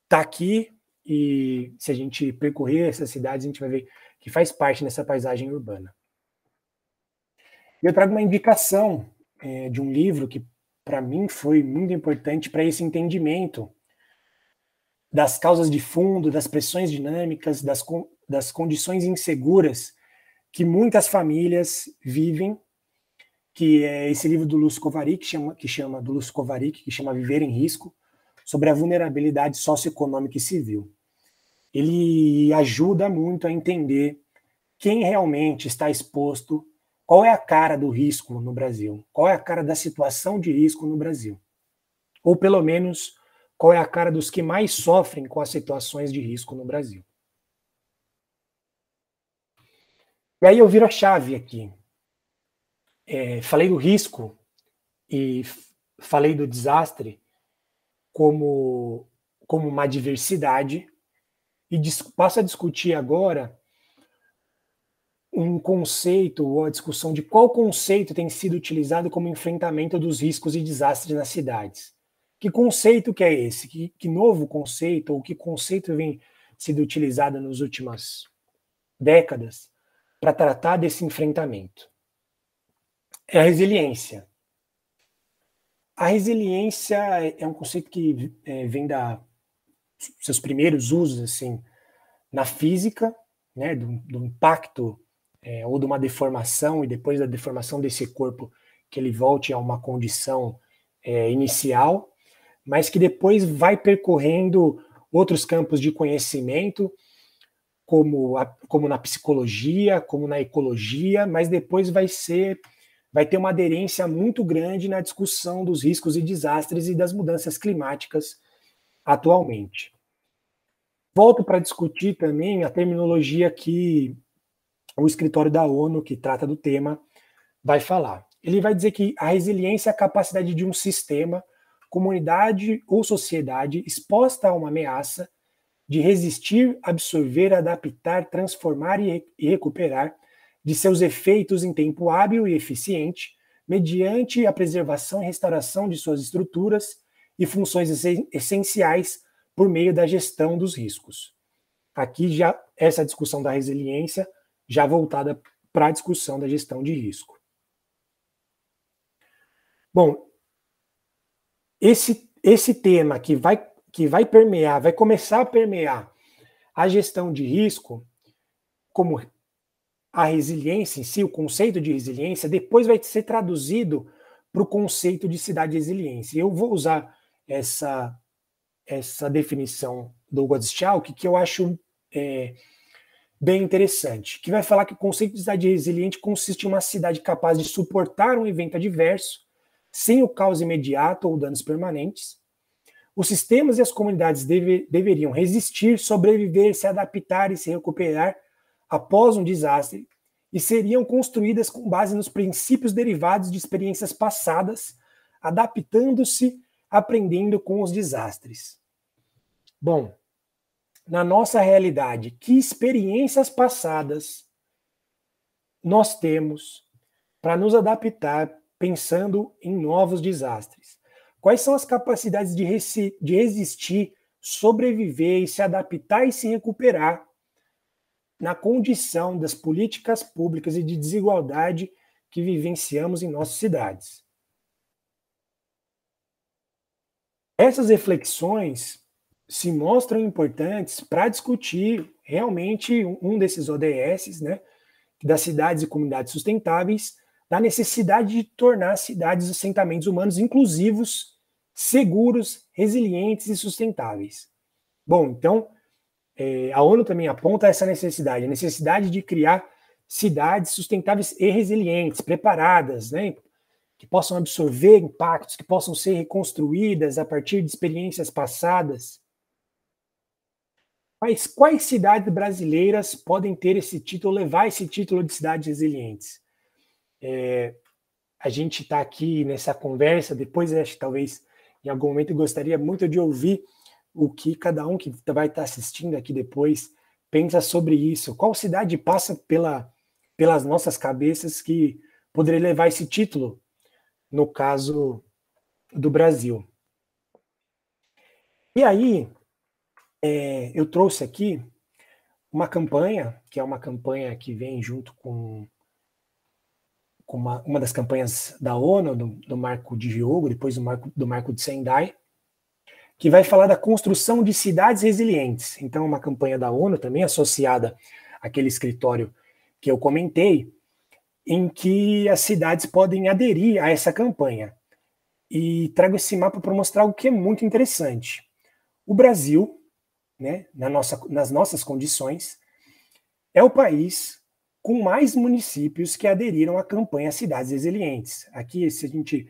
Speaker 3: está aqui, e se a gente percorrer essas cidades, a gente vai ver que faz parte dessa paisagem urbana. Eu trago uma indicação de um livro que, para mim, foi muito importante para esse entendimento das causas de fundo, das pressões dinâmicas, das condições inseguras que muitas famílias vivem, que é esse livro do Lúcio Kovarik, que chama Viver em Risco, sobre a vulnerabilidade socioeconômica e civil. Ele ajuda muito a entender quem realmente está exposto, qual é a cara do risco no Brasil, qual é a cara da situação de risco no Brasil, ou pelo menos qual é a cara dos que mais sofrem com as situações de risco no Brasil. E aí eu viro a chave aqui. Falei do risco e falei do desastre como uma diversidade, e passo a discutir agora um conceito, ou a discussão de qual conceito tem sido utilizado como enfrentamento dos riscos e desastres nas cidades. Que conceito que é esse? Que novo conceito, ou que conceito vem sido utilizado nas últimas décadas para tratar desse enfrentamento? É a resiliência. A resiliência é um conceito que vem seus primeiros usos assim, na física, né, do impacto ou de uma deformação, e depois da deformação desse corpo que ele volte a uma condição inicial, mas que depois vai percorrendo outros campos de conhecimento, como na psicologia, como na ecologia, mas depois vai ter uma aderência muito grande na discussão dos riscos e desastres e das mudanças climáticas atualmente. Volto para discutir também a terminologia que o escritório da ONU, que trata do tema, vai falar. Ele vai dizer que a resiliência é a capacidade de um sistema, comunidade ou sociedade exposta a uma ameaça de resistir, absorver, adaptar, transformar e recuperar de seus efeitos em tempo hábil e eficiente, mediante a preservação e restauração de suas estruturas e funções essenciais por meio da gestão dos riscos. Aqui já essa discussão da resiliência já voltada para a discussão da gestão de risco. Bom, esse tema que vai permear, vai começar a permear a gestão de risco, como a resiliência em si, o conceito de resiliência, depois vai ser traduzido para o conceito de cidade de resiliência. Eu vou usar essa definição do Gottschalk, que eu acho bem interessante, que vai falar que o conceito de cidade resiliente consiste em uma cidade capaz de suportar um evento adverso, sem o caos imediato ou danos permanentes. Os sistemas e as comunidades deveriam resistir, sobreviver, se adaptar e se recuperar após um desastre, e seriam construídas com base nos princípios derivados de experiências passadas, adaptando-se, aprendendo com os desastres. Bom, na nossa realidade, que experiências passadas nós temos para nos adaptar pensando em novos desastres? Quais são as capacidades de resistir, sobreviver e se adaptar e se recuperar na condição das políticas públicas e de desigualdade que vivenciamos em nossas cidades? Essas reflexões se mostram importantes para discutir realmente um desses ODS, né, das cidades e comunidades sustentáveis, da necessidade de tornar cidades e assentamentos humanos inclusivos, seguros, resilientes e sustentáveis. Bom, então, a ONU também aponta essa necessidade, a necessidade de criar cidades sustentáveis e resilientes, preparadas, né, que possam absorver impactos, que possam ser reconstruídas a partir de experiências passadas. Mas quais cidades brasileiras podem ter esse título, levar esse título de cidades resilientes? A gente está aqui nessa conversa, depois acho que talvez em algum momento gostaria muito de ouvir o que cada um que vai estar assistindo aqui depois pensa sobre isso. Qual cidade passa pelas nossas cabeças que poderia levar esse título, no caso do Brasil? E aí, eu trouxe aqui uma campanha, que é uma campanha que vem junto com uma das campanhas da ONU, do Marco de Hyogo, depois do Marco de Sendai, que vai falar da construção de cidades resilientes. Então, uma campanha da ONU também associada àquele escritório que eu comentei, em que as cidades podem aderir a essa campanha. E trago esse mapa para mostrar algo que é muito interessante. O Brasil, né, nas nossas condições, é o país com mais municípios que aderiram à campanha Cidades Resilientes. Aqui, se a gente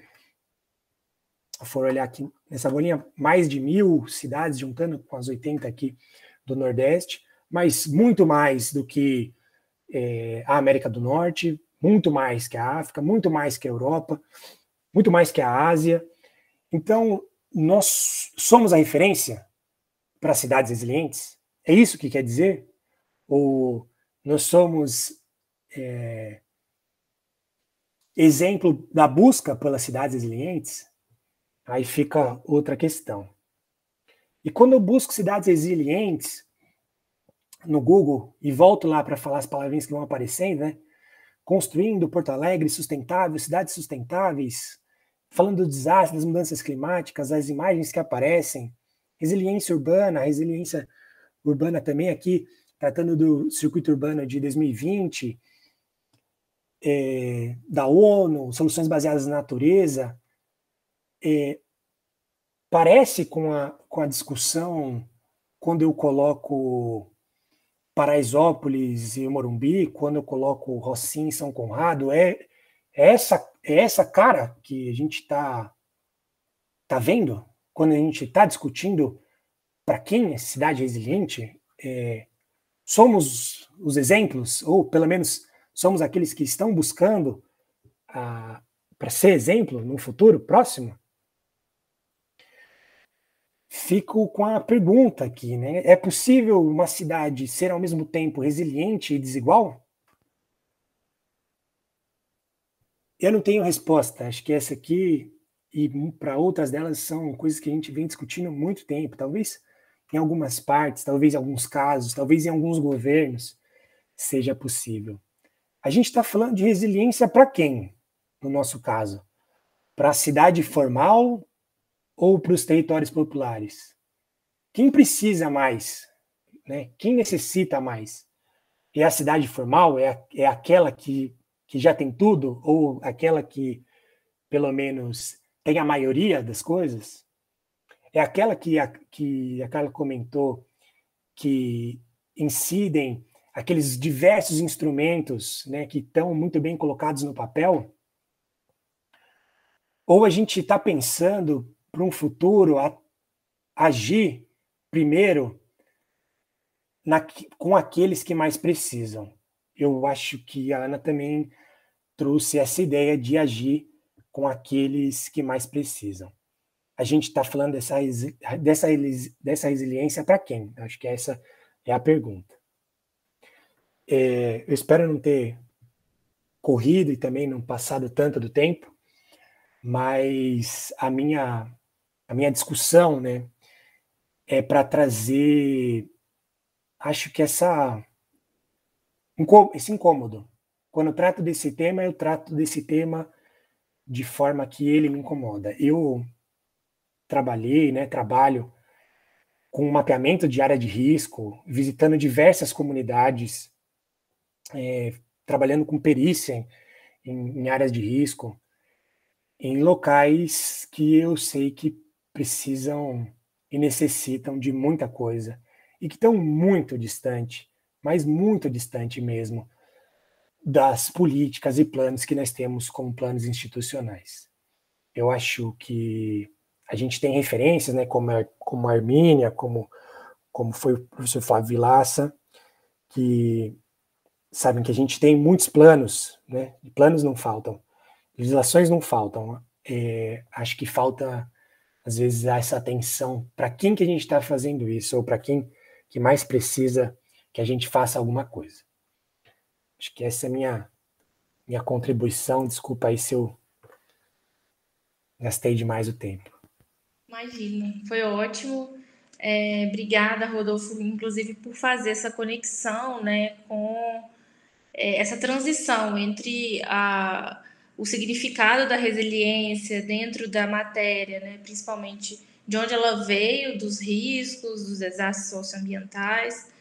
Speaker 3: for olhar aqui nessa bolinha, mais de 1.000 cidades, juntando com as 80 aqui do Nordeste, mas muito mais do que a América do Norte, muito mais que a África, muito mais que a Europa, muito mais que a Ásia. Então, nós somos a referência para cidades resilientes? É isso que quer dizer? Ou nós somos exemplo da busca pelas cidades resilientes? Aí fica outra questão. E quando eu busco cidades resilientes no Google e volto lá para falar as palavrinhas que vão aparecendo, né? Construindo Porto Alegre sustentável, cidades sustentáveis, falando do desastre, das mudanças climáticas, as imagens que aparecem, resiliência urbana também aqui, tratando do circuito urbano de 2020, da ONU, soluções baseadas na natureza, parece com a discussão quando eu coloco Paraisópolis e Morumbi, quando eu coloco Rocinha e São Conrado, essa cara que a gente está vendo quando a gente está discutindo para quem é cidade resiliente. Somos os exemplos, ou pelo menos somos aqueles que estão buscando para ser exemplo no futuro próximo? Fico com a pergunta aqui, né? É possível uma cidade ser ao mesmo tempo resiliente e desigual? Eu não tenho resposta. Acho que essa aqui e para outras delas são coisas que a gente vem discutindo há muito tempo. Talvez em algumas partes, talvez em alguns casos, talvez em alguns governos seja possível. A gente está falando de resiliência para quem, no nosso caso? Para a cidade formal ou para os territórios populares? Quem precisa mais? Né? Quem necessita mais? É a cidade formal? É aquela que já tem tudo? Ou aquela que, pelo menos, tem a maioria das coisas? É aquela que a Carla comentou, que incidem aqueles diversos instrumentos, né, que estão muito bem colocados no papel? Ou a gente está pensando para um futuro agir primeiro com aqueles que mais precisam? Eu acho que a Ana também trouxe essa ideia de agir com aqueles que mais precisam. A gente está falando dessa resiliência para quem? Acho que essa é a pergunta. Eu espero não ter corrido e também não passado tanto do tempo, mas a minha discussão, né, é para trazer, acho que esse incômodo. Quando eu trato desse tema de forma que ele me incomoda. Eu trabalho com mapeamento de área de risco, visitando diversas comunidades, trabalhando com perícia em áreas de risco, em locais que eu sei que precisam e necessitam de muita coisa, e que estão muito distante, mas muito distante mesmo, das políticas e planos que nós temos como planos institucionais. Eu acho que a gente tem referências, né, como a Armínia, como foi o professor Flávio Vilaça, que sabem que a gente tem muitos planos, né, e planos não faltam, legislações não faltam. Acho que falta, às vezes, essa atenção para quem que a gente está fazendo isso, ou para quem que mais precisa que a gente faça alguma coisa. Acho que essa é a minha contribuição. Desculpa aí se eu gastei demais o tempo.
Speaker 1: Imagina, foi ótimo. Obrigada, Rodolfo, inclusive, por fazer essa conexão, né, com essa transição entre o significado da resiliência dentro da matéria, né, principalmente de onde ela veio, dos riscos, dos desastres socioambientais,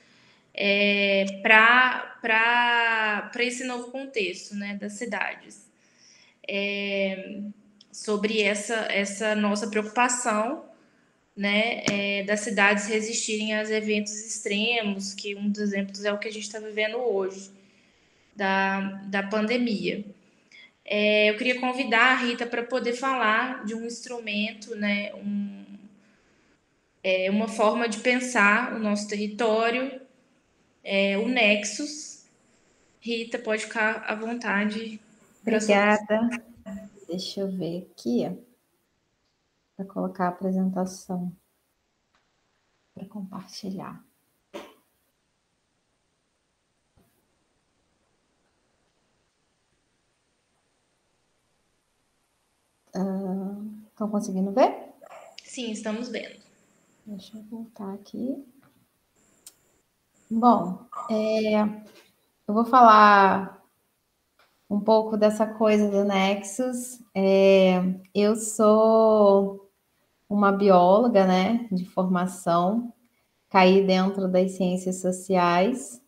Speaker 1: para esse novo contexto, né, das cidades. Sobre essa nossa preocupação, né, das cidades resistirem aos eventos extremos, que um dos exemplos é o que a gente está vivendo hoje, da pandemia. Eu queria convidar a Rita para poder falar de um instrumento, né, uma forma de pensar o nosso território, o Nexus. Rita, pode ficar à vontade.
Speaker 4: Obrigada. Deixa eu ver aqui, para colocar a apresentação, para compartilhar. Estão conseguindo ver?
Speaker 1: Sim, estamos vendo.
Speaker 4: Deixa eu voltar aqui. Bom, eu vou falar um pouco dessa coisa do Nexus. Eu sou uma bióloga, né, de formação, caí dentro das ciências sociais.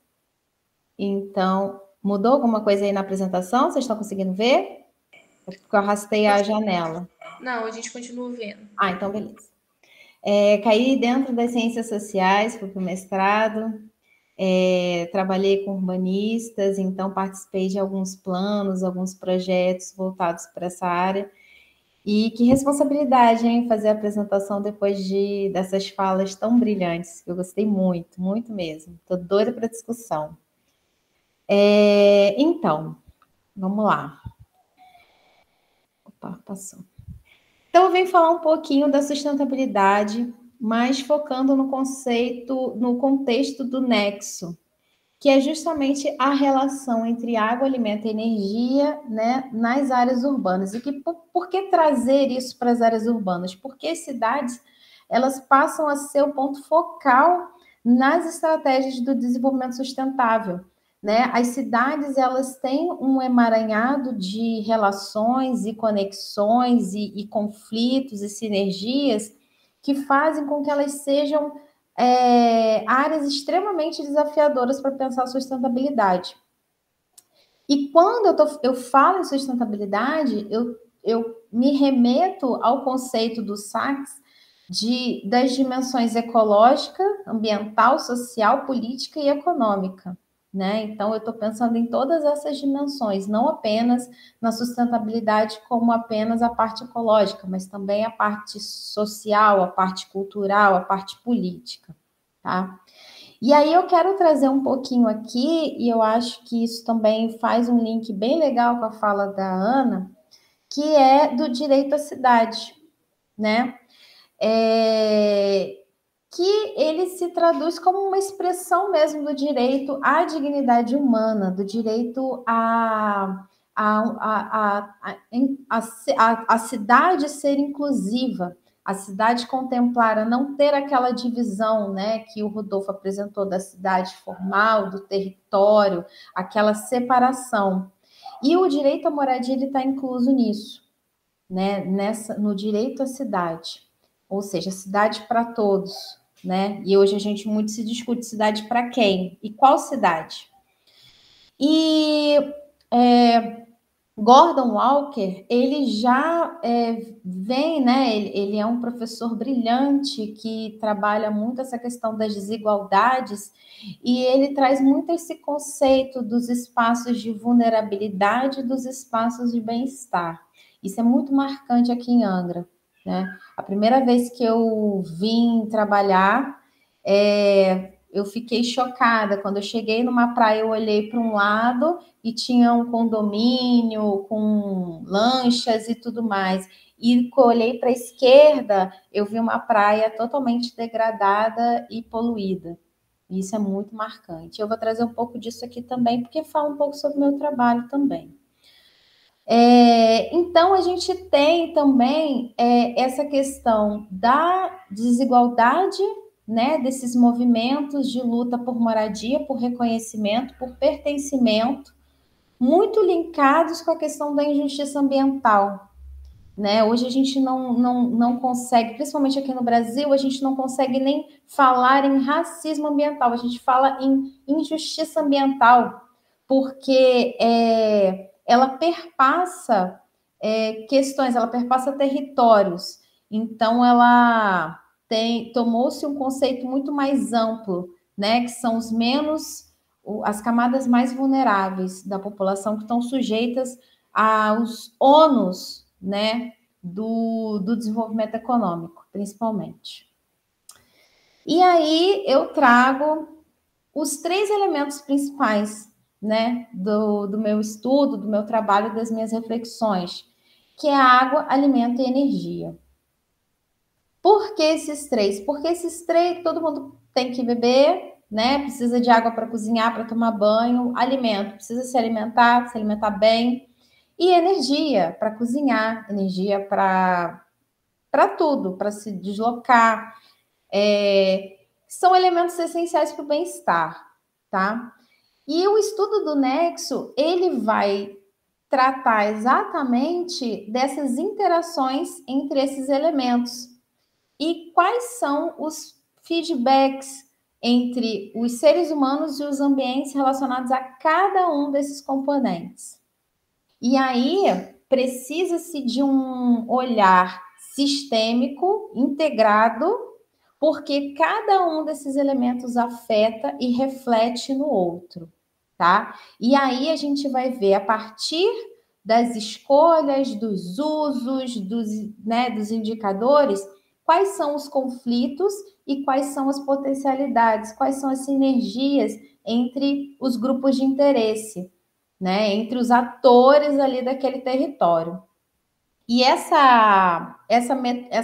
Speaker 4: Então, mudou alguma coisa aí na apresentação? Vocês estão conseguindo ver? Porque eu arrastei a janela.
Speaker 1: Não, a gente continua vendo.
Speaker 4: Então beleza. Caí dentro das ciências sociais, fui para o mestrado, trabalhei com urbanistas, então participei de alguns planos, alguns projetos voltados para essa área. E que responsabilidade, hein, fazer a apresentação depois dessas falas tão brilhantes, que eu gostei muito, muito mesmo. Estou doida para discussão. Então, vamos lá. Opa, passou. Então, eu venho falar um pouquinho da sustentabilidade, mas focando no contexto do nexo, que é justamente a relação entre água, alimento e energia, né, nas áreas urbanas. E por que trazer isso para as áreas urbanas? Porque as cidades, elas passam a ser o ponto focal nas estratégias do desenvolvimento sustentável, né? As cidades, elas têm um emaranhado de relações e conexões e conflitos e sinergias que fazem com que elas sejam áreas extremamente desafiadoras para pensar a sustentabilidade. E quando eu falo em sustentabilidade, eu me remeto ao conceito do Sachs das dimensões ecológica, ambiental, social, política e econômica. Né? Então, eu estou pensando em todas essas dimensões, não apenas na sustentabilidade como apenas a parte ecológica, mas também a parte social, a parte cultural, a parte política. Tá? E aí eu quero trazer um pouquinho aqui, e eu acho que isso também faz um link bem legal com a fala da Ana, que é do direito à cidade, né? Que ele se traduz como uma expressão mesmo do direito à dignidade humana, do direito a cidade ser inclusiva, a cidade contemplar, a não ter aquela divisão, né, que o Rodolfo apresentou da cidade formal, do território, aquela separação. E o direito à moradia ele está incluso nisso, né, no direito à cidade, ou seja, cidade para todos, né? E hoje a gente muito se discute cidade para quem e qual cidade. E Gordon Walker, ele já vem, né? Ele é um professor brilhante que trabalha muito essa questão das desigualdades e ele traz muito esse conceito dos espaços de vulnerabilidade e dos espaços de bem-estar. Isso é muito marcante aqui em Angra, né? A primeira vez que eu vim trabalhar, eu fiquei chocada. Quando eu cheguei numa praia, eu olhei para um lado e tinha um condomínio com lanchas e tudo mais. E quando eu olhei para a esquerda, eu vi uma praia totalmente degradada e poluída. Isso é muito marcante. Eu vou trazer um pouco disso aqui também, porque fala um pouco sobre o meu trabalho também. Então, a gente tem também essa questão da desigualdade, né, desses movimentos de luta por moradia, por reconhecimento, por pertencimento, muito linkados com a questão da injustiça ambiental. Né? Hoje a gente não consegue, principalmente aqui no Brasil, a gente não consegue nem falar em racismo ambiental, a gente fala em injustiça ambiental, porque ela perpassa questões, ela perpassa territórios. Então, ela tomou-se um conceito muito mais amplo, né? Que são as camadas mais vulneráveis da população que estão sujeitas aos ônus, né, do desenvolvimento econômico, principalmente. E aí eu trago os 3 elementos principais, né, do meu estudo, do meu trabalho, das minhas reflexões, que é a água, alimento e energia. Por que esses 3? Porque esses 3, todo mundo tem que beber, né? Precisa de água para cozinhar, para tomar banho, alimento, precisa se alimentar bem, e energia para cozinhar, energia para tudo, para se deslocar. São elementos essenciais para o bem-estar, tá? E o estudo do Nexo, ele vai tratar exatamente dessas interações entre esses elementos e quais são os feedbacks entre os seres humanos e os ambientes relacionados a cada um desses componentes. E aí precisa-se de um olhar sistêmico, integrado, porque cada um desses elementos afeta e reflete no outro, tá? E aí a gente vai ver a partir das escolhas, dos usos, dos indicadores, quais são os conflitos e quais são as potencialidades, quais são as sinergias entre os grupos de interesse, né, entre os atores ali daquele território. E essa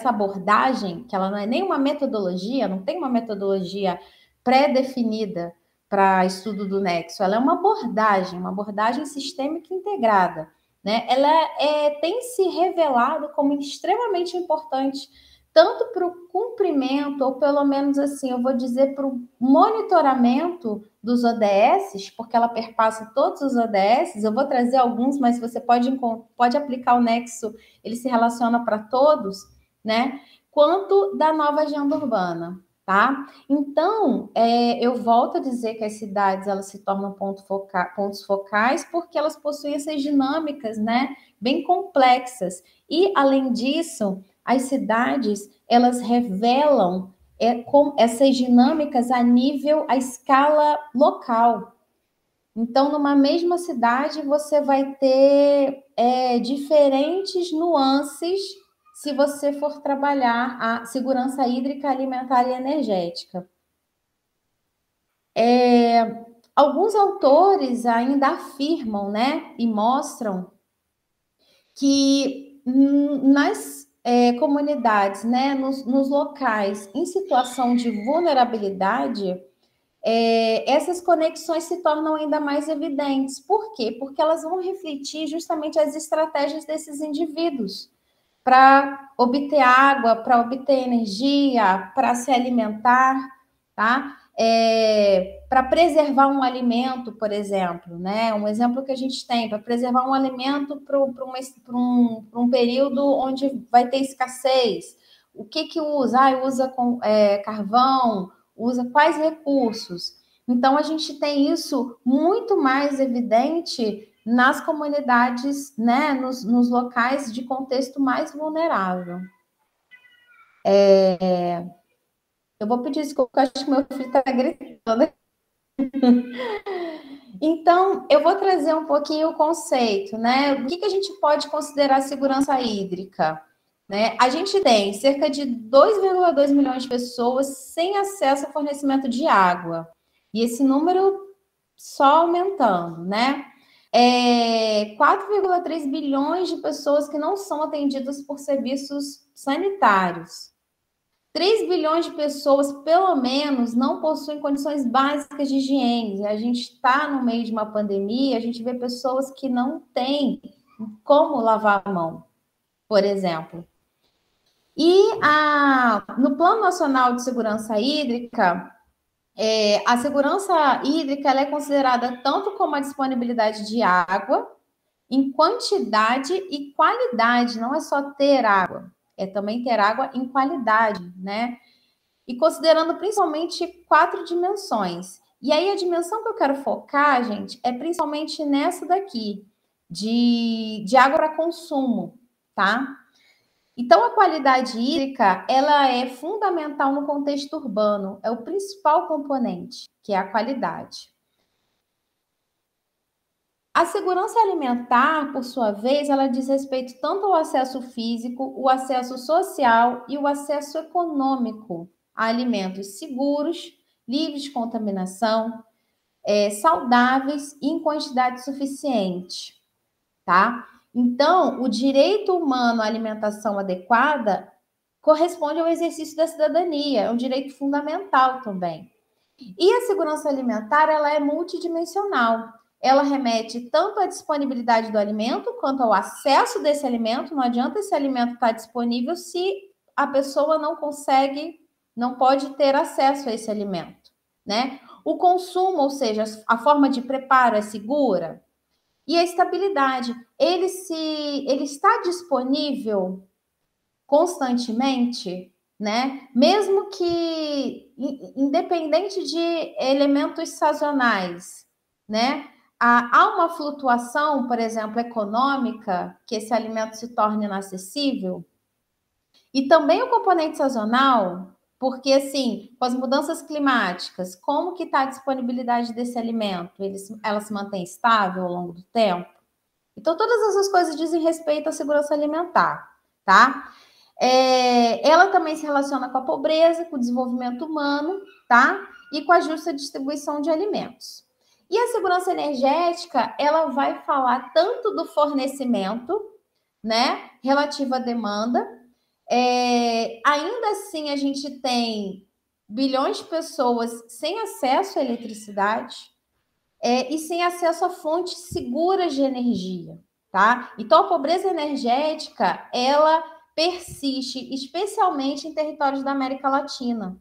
Speaker 4: abordagem, que ela não é nem uma metodologia, não tem uma metodologia pré-definida para estudo do nexo, ela é uma abordagem sistêmica integrada, né? Ela tem se revelado como extremamente importante, tanto para o cumprimento, ou pelo menos assim, eu vou dizer, para o monitoramento dos ODS, porque ela perpassa todos os ODS. Eu vou trazer alguns, mas você pode aplicar o nexo, ele se relaciona para todos, né? Quanto da nova agenda urbana, tá? Então, eu volto a dizer que as cidades, elas se tornam pontos focais porque elas possuem essas dinâmicas, né? Bem complexas. E, além disso, as cidades, elas revelam com essas dinâmicas a escala local. Então, numa mesma cidade, você vai ter diferentes nuances se você for trabalhar a segurança hídrica, alimentar e energética. Alguns autores ainda afirmam, né, e mostram que nas comunidades, né, nos locais em situação de vulnerabilidade, essas conexões se tornam ainda mais evidentes. Por quê? Porque elas vão refletir justamente as estratégias desses indivíduos para obter água, para obter energia, para se alimentar, tá? Para preservar um alimento, por exemplo, né? Um exemplo que a gente tem, para preservar um alimento para um período onde vai ter escassez. O que usa? Usa carvão, usa quais recursos? Então, a gente tem isso muito mais evidente nas comunidades, né, nos locais de contexto mais vulnerável. Eu vou pedir desculpa, acho que meu filho está gritando. Então, eu vou trazer um pouquinho o conceito, né? O que a gente pode considerar segurança hídrica? Né? A gente tem cerca de 2,2 milhões de pessoas sem acesso ao fornecimento de água. E esse número só aumentando, né? 4,3 bilhões de pessoas que não são atendidas por serviços sanitários. 3 bilhões de pessoas, pelo menos, não possuem condições básicas de higiene. A gente está no meio de uma pandemia, a gente vê pessoas que não têm como lavar a mão, por exemplo. E no Plano Nacional de Segurança Hídrica, a segurança hídrica ela é considerada tanto como a disponibilidade de água, em quantidade e qualidade, não é só ter água, é também ter água em qualidade, né? E considerando principalmente 4 dimensões. E aí a dimensão que eu quero focar, gente, é principalmente nessa daqui, de água para consumo, tá? Então, a qualidade hídrica, ela é fundamental no contexto urbano, é o principal componente, que é a qualidade. A segurança alimentar, por sua vez, ela diz respeito tanto ao acesso físico, o acesso social e o acesso econômico a alimentos seguros, livres de contaminação, saudáveis e em quantidade suficiente, tá? Então, o direito humano à alimentação adequada corresponde ao exercício da cidadania, é um direito fundamental também. E a segurança alimentar, ela é multidimensional. Ela remete tanto à disponibilidade do alimento, quanto ao acesso desse alimento. Não adianta esse alimento estar disponível se a pessoa não consegue, não pode ter acesso a esse alimento, né? O consumo, ou seja, a forma de preparo é segura. E a estabilidade, ele está disponível constantemente, né? Mesmo que independente de elementos sazonais, né? Há uma flutuação, por exemplo, econômica, que esse alimento se torne inacessível. E também o componente sazonal, porque assim, com as mudanças climáticas, como que está a disponibilidade desse alimento? Ela se mantém estável ao longo do tempo? Então, todas essas coisas dizem respeito à segurança alimentar, tá? Ela também se relaciona com a pobreza, com o desenvolvimento humano, tá? E com a justa distribuição de alimentos. E a segurança energética, ela vai falar tanto do fornecimento, né, relativo à demanda. Ainda assim, a gente tem bilhões de pessoas sem acesso à eletricidade e sem acesso a fontes seguras de energia, tá? Então, a pobreza energética, ela persiste, especialmente em territórios da América Latina,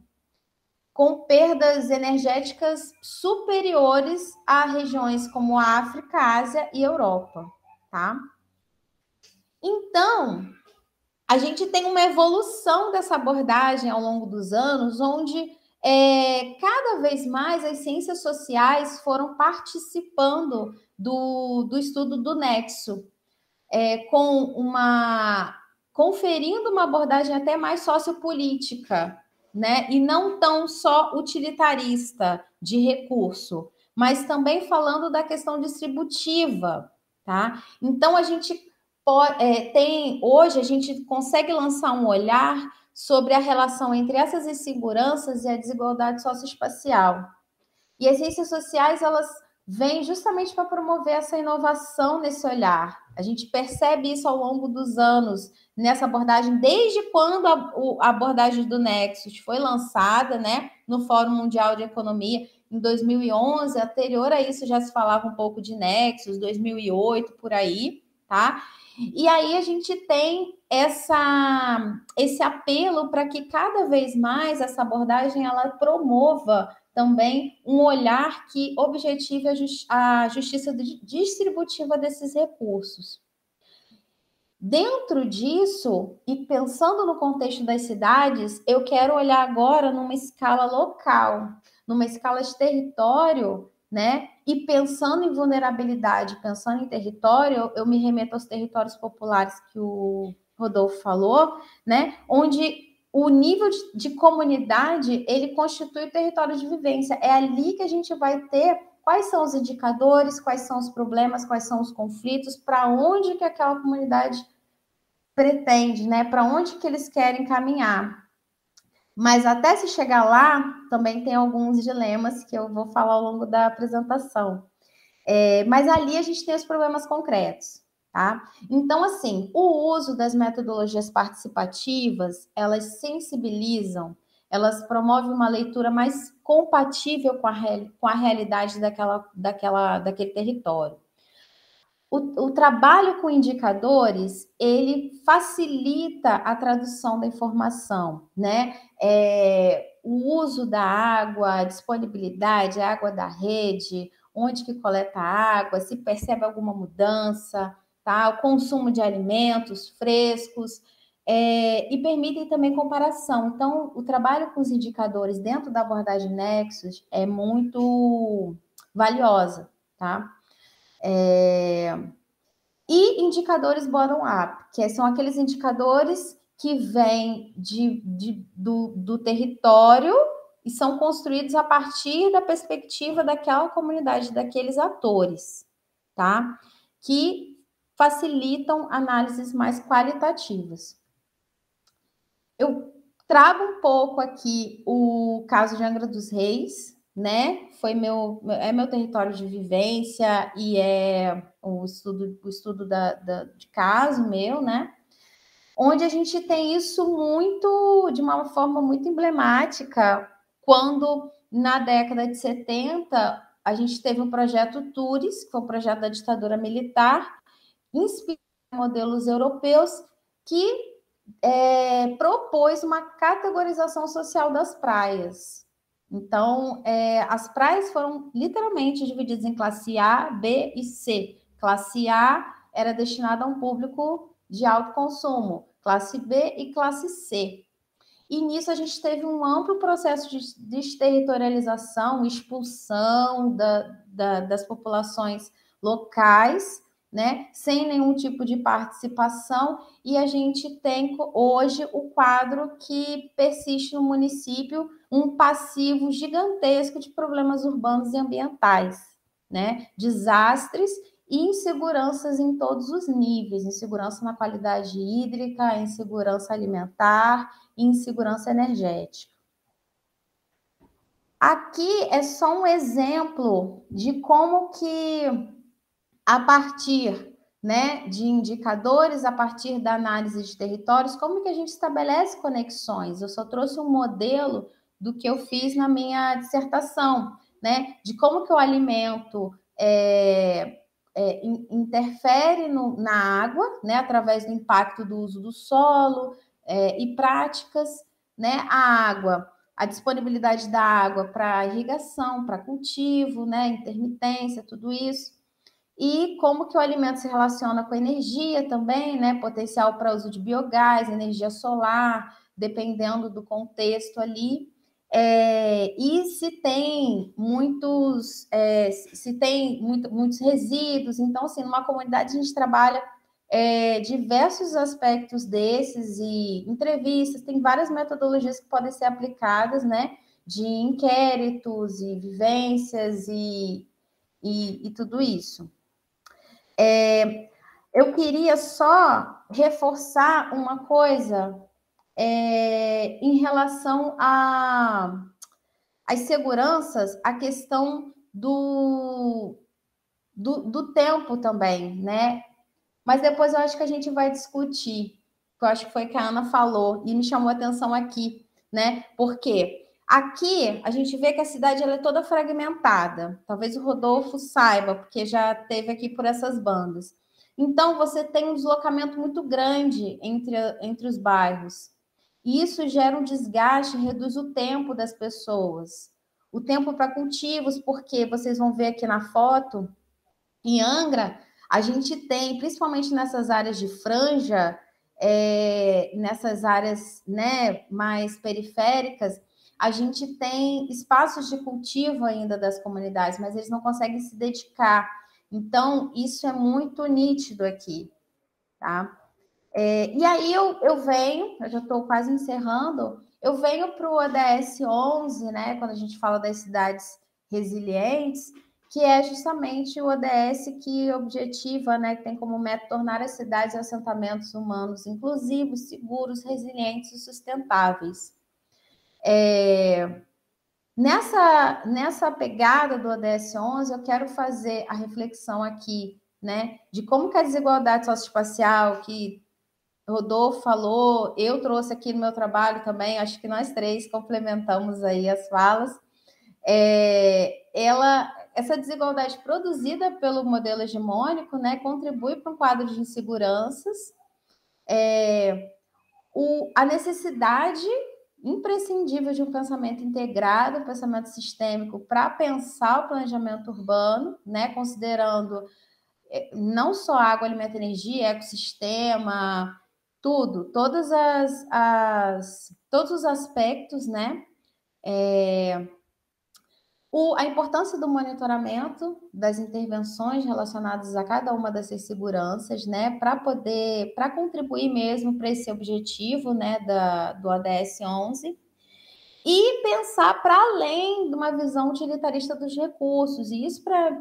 Speaker 4: com perdas energéticas superiores a regiões como a África, Ásia e Europa, tá? Então, a gente tem uma evolução dessa abordagem ao longo dos anos, onde cada vez mais as ciências sociais foram participando do estudo do nexo, conferindo uma abordagem até mais sociopolítica, né? E não tão só utilitarista de recurso, mas também falando da questão distributiva, tá? Então a gente hoje a gente consegue lançar um olhar sobre a relação entre essas inseguranças e a desigualdade socioespacial. E as ciências sociais, elas vêm justamente para promover essa inovação nesse olhar. A gente percebe isso ao longo dos anos, nessa abordagem, desde quando a abordagem do Nexus foi lançada, né, no Fórum Mundial de Economia, em 2011, anterior a isso já se falava um pouco de Nexus, 2008, por aí, tá? E aí a gente tem esse apelo para que cada vez mais essa abordagem ela promova também um olhar que objetive a justiça distributiva desses recursos. Dentro disso, e pensando no contexto das cidades, eu quero olhar agora numa escala local, numa escala de território, né? E pensando em vulnerabilidade, pensando em território, eu me remeto aos territórios populares que o Rodolfo falou, né? Onde o nível de comunidade, ele constitui o território de vivência. É ali que a gente vai ter quais são os indicadores, quais são os problemas, quais são os conflitos, para onde que aquela comunidade pretende, né? Para onde que eles querem caminhar. Mas até se chegar lá, também tem alguns dilemas que eu vou falar ao longo da apresentação. Mas ali a gente tem os problemas concretos, tá? Então, assim, o uso das metodologias participativas, elas sensibilizam, elas promovem uma leitura mais compatível com a realidade daquele território. O trabalho com indicadores, ele facilita a tradução da informação, né? O uso da água, a disponibilidade, a água da rede, onde que coleta a água, se percebe alguma mudança, tá? O consumo de alimentos frescos, e permitem também comparação. Então, o trabalho com os indicadores dentro da abordagem Nexus é muito valiosa, tá? E indicadores bottom-up, que são aqueles indicadores que vêm do território e são construídos a partir da perspectiva daquela comunidade, daqueles atores, tá? Que facilitam análises mais qualitativas. Eu trago um pouco aqui o caso de Angra dos Reis, né? É meu território de vivência e é o estudo de caso meu, né? Onde a gente tem isso de uma forma muito emblemática, quando na década de 70 a gente teve um projeto Tures, que foi um projeto da ditadura militar, inspirado em modelos europeus, que propôs uma categorização social das praias. Então, as praias foram literalmente divididas em classe A, B e C. Classe A era destinada a um público de alto consumo, classe B e classe C. E nisso a gente teve um amplo processo de desterritorialização, expulsão das populações locais, né, sem nenhum tipo de participação, e a gente tem hoje o quadro que persiste no município, um passivo gigantesco de problemas urbanos e ambientais, né, desastres e inseguranças em todos os níveis, insegurança na qualidade hídrica, insegurança alimentar, insegurança energética. Aqui é só um exemplo de como que a partir, né, de indicadores, a partir da análise de territórios, como que a gente estabelece conexões? Eu só trouxe um modelo do que eu fiz na minha dissertação, né, de como que o alimento interfere na água, né, através do impacto do uso do solo e práticas, né, a disponibilidade da água para irrigação, para cultivo, né, intermitência, tudo isso. E como que o alimento se relaciona com a energia também, né? Potencial para uso de biogás, energia solar, dependendo do contexto ali. E se tem muitos resíduos. Então, assim, numa comunidade a gente trabalha diversos aspectos desses e entrevistas, tem várias metodologias que podem ser aplicadas, né? De inquéritos e vivências e tudo isso. Eu queria só reforçar uma coisa em relação às seguranças, a questão do tempo também, né? Mas depois eu acho que a gente vai discutir, que eu acho que foi que a Ana falou, e me chamou a atenção aqui, né? Porque aqui a gente vê que a cidade ela é toda fragmentada. Talvez o Rodolfo saiba, porque já esteve aqui por essas bandas. Então, você tem um deslocamento muito grande entre os bairros. E isso gera um desgaste, reduz o tempo das pessoas. O tempo para cultivos, porque vocês vão ver aqui na foto, em Angra, a gente tem, principalmente nessas áreas de franja, nessas áreas, né, mais periféricas, a gente tem espaços de cultivo ainda das comunidades, mas eles não conseguem se dedicar. Então, isso é muito nítido aqui, tá? E aí eu venho, eu já estou quase encerrando, eu venho para o ODS 11, né, quando a gente fala das cidades resilientes, que é justamente o ODS que objetiva, né, que tem como meta tornar as cidades e assentamentos humanos inclusivos, seguros, resilientes e sustentáveis. Nessa pegada do ODS 11, eu quero fazer a reflexão aqui, né, de como que a desigualdade socioespacial, que Rodolfo falou, eu trouxe aqui no meu trabalho também, acho que nós três complementamos aí as falas, essa desigualdade produzida pelo modelo hegemônico, né, contribui para um quadro de inseguranças, a necessidade imprescindível de um pensamento integrado, um pensamento sistêmico para pensar o planejamento urbano, né, considerando não só água, alimento, energia, ecossistema, todos os aspectos, né? A importância do monitoramento das intervenções relacionadas a cada uma dessas seguranças, né, para contribuir mesmo para esse objetivo, né, do ODS 11, e pensar para além de uma visão utilitarista dos recursos. E isso, para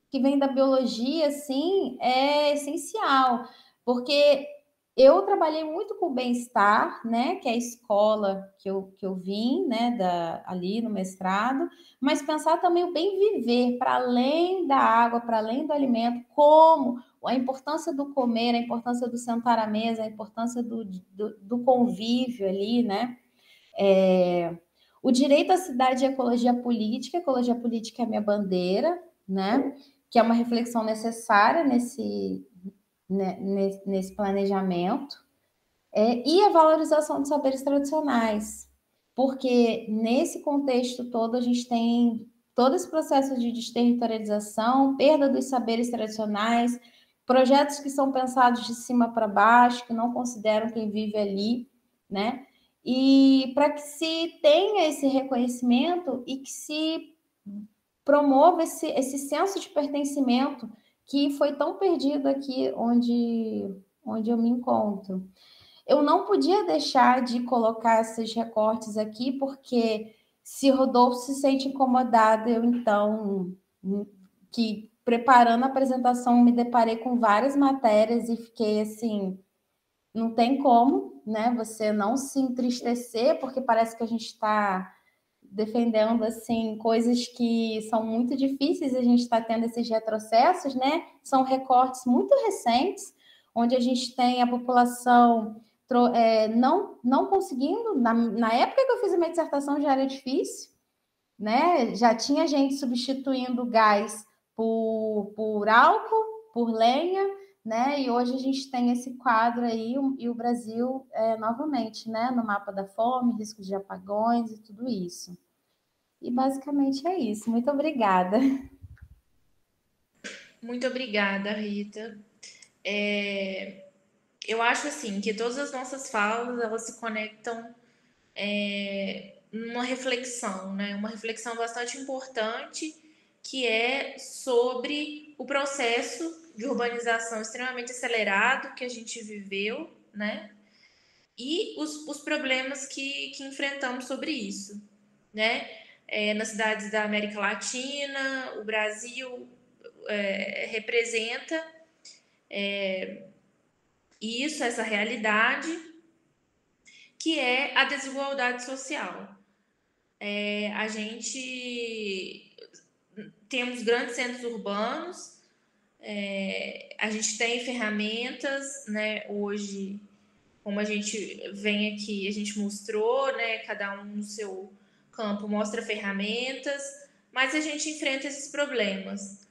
Speaker 4: que vem da biologia, assim, é essencial, porque eu trabalhei muito com o bem-estar, né, que é a escola que eu vim, né, ali no mestrado, mas pensar também o bem-viver, para além da água, para além do alimento, como a importância do comer, a importância do sentar à mesa, a importância do convívio ali, né, o direito à cidade e ecologia política é minha bandeira, né, que é uma reflexão necessária nesse planejamento, e a valorização dos saberes tradicionais, porque nesse contexto todo a gente tem todo esse processo de desterritorialização, perda dos saberes tradicionais, projetos que são pensados de cima para baixo, que não consideram quem vive ali, né? E para que se tenha esse reconhecimento e que se promova esse senso de pertencimento que foi tão perdido aqui onde eu me encontro. Eu não podia deixar de colocar esses recortes aqui, porque se Rodolfo se sente incomodado, eu então, que preparando a apresentação, me deparei com várias matérias e fiquei assim, não tem como, né, você não se entristecer, porque parece que a gente está defendendo assim coisas que são muito difíceis, a gente está tendo esses retrocessos, né? São recortes muito recentes, onde a gente tem a população não conseguindo. Na época que eu fiz a minha dissertação já era difícil, né? Já tinha gente substituindo gás por álcool, por lenha, né? E hoje a gente tem esse quadro aí, e o Brasil, novamente, né, no mapa da fome, risco de apagões e tudo isso. E basicamente é isso. Muito obrigada.
Speaker 1: Muito obrigada, Rita. Eu acho assim que todas as nossas falas elas se conectam numa reflexão, né? Uma reflexão bastante importante que é sobre o processo de urbanização extremamente acelerado que a gente viveu, né? E os problemas que enfrentamos sobre isso, né? Nas cidades da América Latina, o Brasil representa isso, essa realidade, que é a desigualdade social. A gente temos grandes centros urbanos, a gente tem ferramentas, né? Hoje, como a gente vem aqui, a gente mostrou, né? Cada um no seu campo mostra ferramentas, mas a gente enfrenta esses problemas.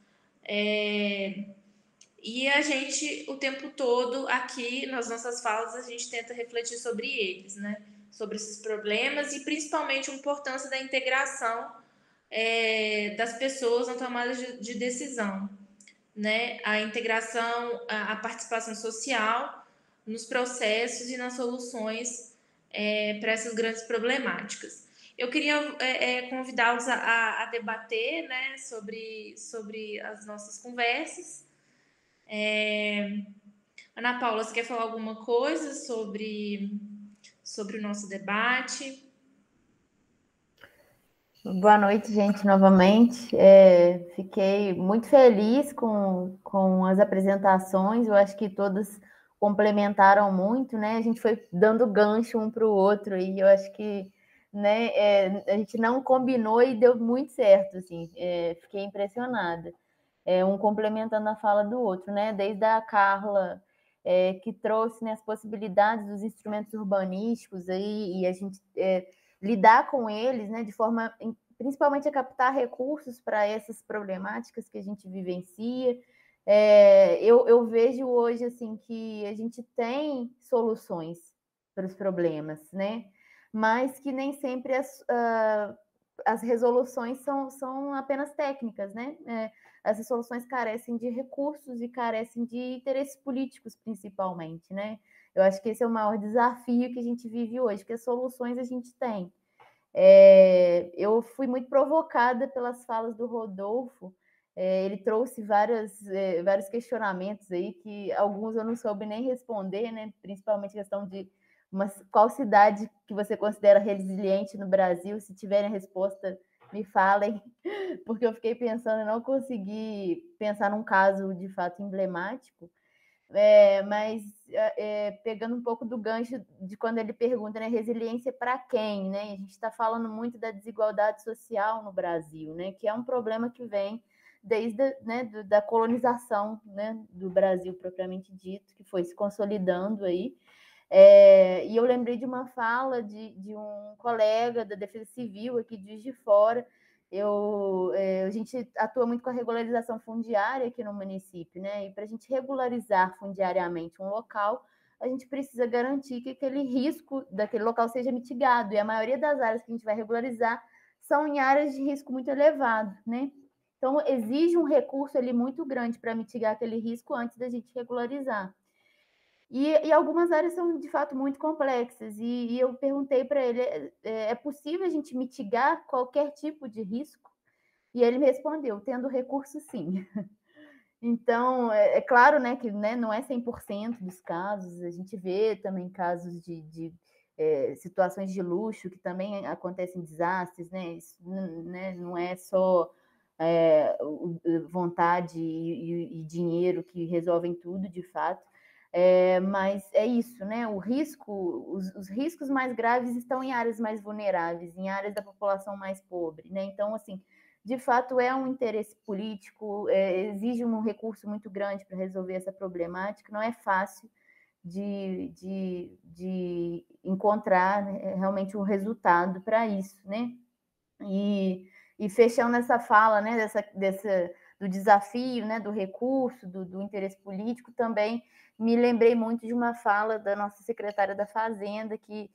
Speaker 1: E a gente, o tempo todo, aqui nas nossas falas, a gente tenta refletir sobre eles, né? Sobre esses problemas e principalmente a importância da integração das pessoas na tomada de decisão, né? A integração, a participação social nos processos e nas soluções para essas grandes problemáticas. Eu queria convidá-los a debater, né, sobre as nossas conversas. Ana Paula, você quer falar alguma coisa sobre o nosso debate?
Speaker 2: Boa noite, gente, novamente. Fiquei muito feliz com as apresentações, eu acho que todas complementaram muito, né? A gente foi dando gancho um para o outro, e eu acho que, né, a gente não combinou e deu muito certo, assim, fiquei impressionada. Um complementando a fala do outro, né? Desde a Carla, que trouxe, né, as possibilidades dos instrumentos urbanísticos aí, e a gente lidar com eles, né, de forma principalmente a captar recursos para essas problemáticas que a gente vivencia. Eu vejo hoje assim que a gente tem soluções para os problemas, né? Mas que nem sempre as resoluções são apenas técnicas, né? Essas soluções carecem de recursos e carecem de interesses políticos, principalmente, né? Eu acho que esse é o maior desafio que a gente vive hoje, porque as soluções a gente tem. Eu fui muito provocada pelas falas do Rodolfo. Ele trouxe vários questionamentos aí, que alguns eu não soube nem responder, né? Principalmente a questão de qual cidade que você considera resiliente no Brasil. Se tiverem a resposta, me falem, porque eu fiquei pensando, não consegui pensar num caso de fato emblemático. Mas pegando um pouco do gancho de quando ele pergunta, né, resiliência para quem, né? A gente está falando muito da desigualdade social no Brasil, né? Que é um problema que vem desde, né, da colonização, né, do Brasil propriamente dito, que foi se consolidando aí. E eu lembrei de uma fala de um colega da Defesa Civil aqui de Juiz de Fora. A gente atua muito com a regularização fundiária aqui no município, né? E para a gente regularizar fundiariamente um local, a gente precisa garantir que aquele risco daquele local seja mitigado. E a maioria das áreas que a gente vai regularizar são em áreas de risco muito elevado, né? Então, exige um recurso ali muito grande para mitigar aquele risco antes da gente regularizar. E algumas áreas são, de fato, muito complexas. E eu perguntei para ele, é possível a gente mitigar qualquer tipo de risco? E ele me respondeu, tendo recurso, sim. Então, é claro, né, que, né, não é 100% dos casos. A gente vê também casos de situações de luxo, que também acontecem desastres, né? Isso, né, não é só vontade e dinheiro que resolvem tudo, de fato. Mas é isso, né? Os riscos mais graves estão em áreas mais vulneráveis, em áreas da população mais pobre, né? Então, assim, de fato, é um interesse político, exige um recurso muito grande para resolver essa problemática, não é fácil de encontrar, né, realmente um resultado para isso, né? E fechando essa fala, né, do desafio, né, do recurso, do interesse político, também me lembrei muito de uma fala da nossa secretária da Fazenda, que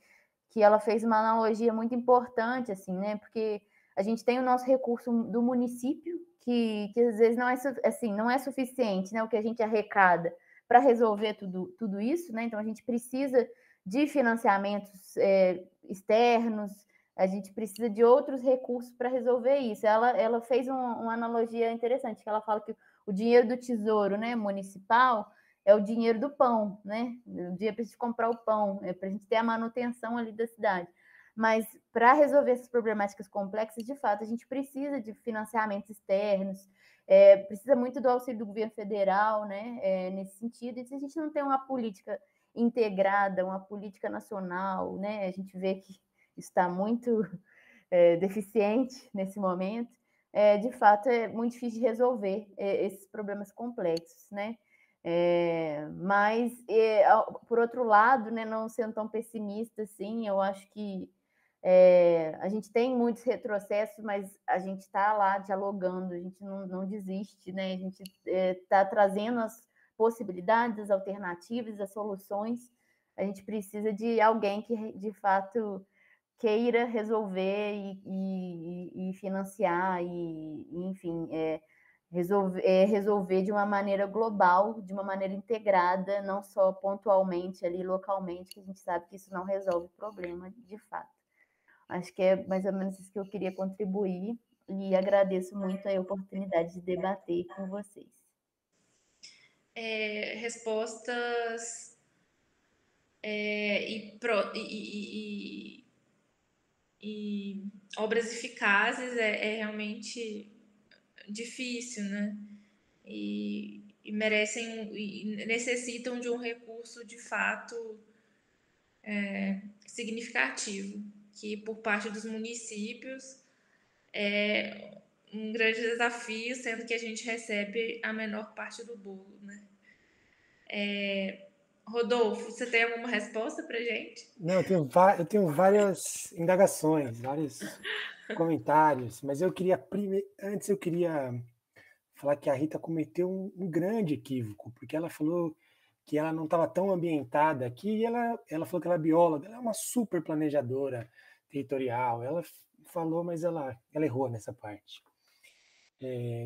Speaker 2: ela fez uma analogia muito importante, assim, né, porque a gente tem o nosso recurso do município, que às vezes não é suficiente, né, o que a gente arrecada para resolver tudo isso, né, então a gente precisa de financiamentos externos, a gente precisa de outros recursos para resolver isso. Ela fez uma analogia interessante, que ela fala que o dinheiro do tesouro, né, municipal é o dinheiro do pão, né? O dinheiro para a gente comprar o pão, para a gente ter a manutenção ali da cidade. Mas para resolver essas problemáticas complexas, de fato, a gente precisa de financiamentos externos, precisa muito do auxílio do governo federal, né? Nesse sentido. E se a gente não tem uma política integrada, uma política nacional, né? A gente vê que está muito deficiente nesse momento, de fato é muito difícil de resolver esses problemas complexos, né? Mas, por outro lado, né, não sendo tão pessimista assim, eu acho que a gente tem muitos retrocessos, mas a gente está lá dialogando, a gente não desiste, né? A gente está trazendo as possibilidades, as alternativas, as soluções. A gente precisa de alguém que, de fato, queira resolver e financiar, enfim, resolver de uma maneira global, de uma maneira integrada, não só pontualmente ali, localmente, que a gente sabe que isso não resolve o problema de fato. Acho que é mais ou menos isso que eu queria contribuir e agradeço muito a oportunidade de debater com vocês.
Speaker 1: Respostas e obras eficazes é realmente difícil, né? E merecem e necessitam de um recurso de fato significativo, que por parte dos municípios é um grande desafio, sendo que a gente recebe a menor parte do bolo, né? Rodolfo, você tem alguma resposta para gente?
Speaker 3: Não, eu tenho várias indagações, vários comentários, mas antes eu queria falar que a Rita cometeu um grande equívoco, porque ela falou que ela não estava tão ambientada aqui, e ela falou que ela é bióloga, ela é uma super planejadora territorial, ela falou, mas ela errou nessa parte.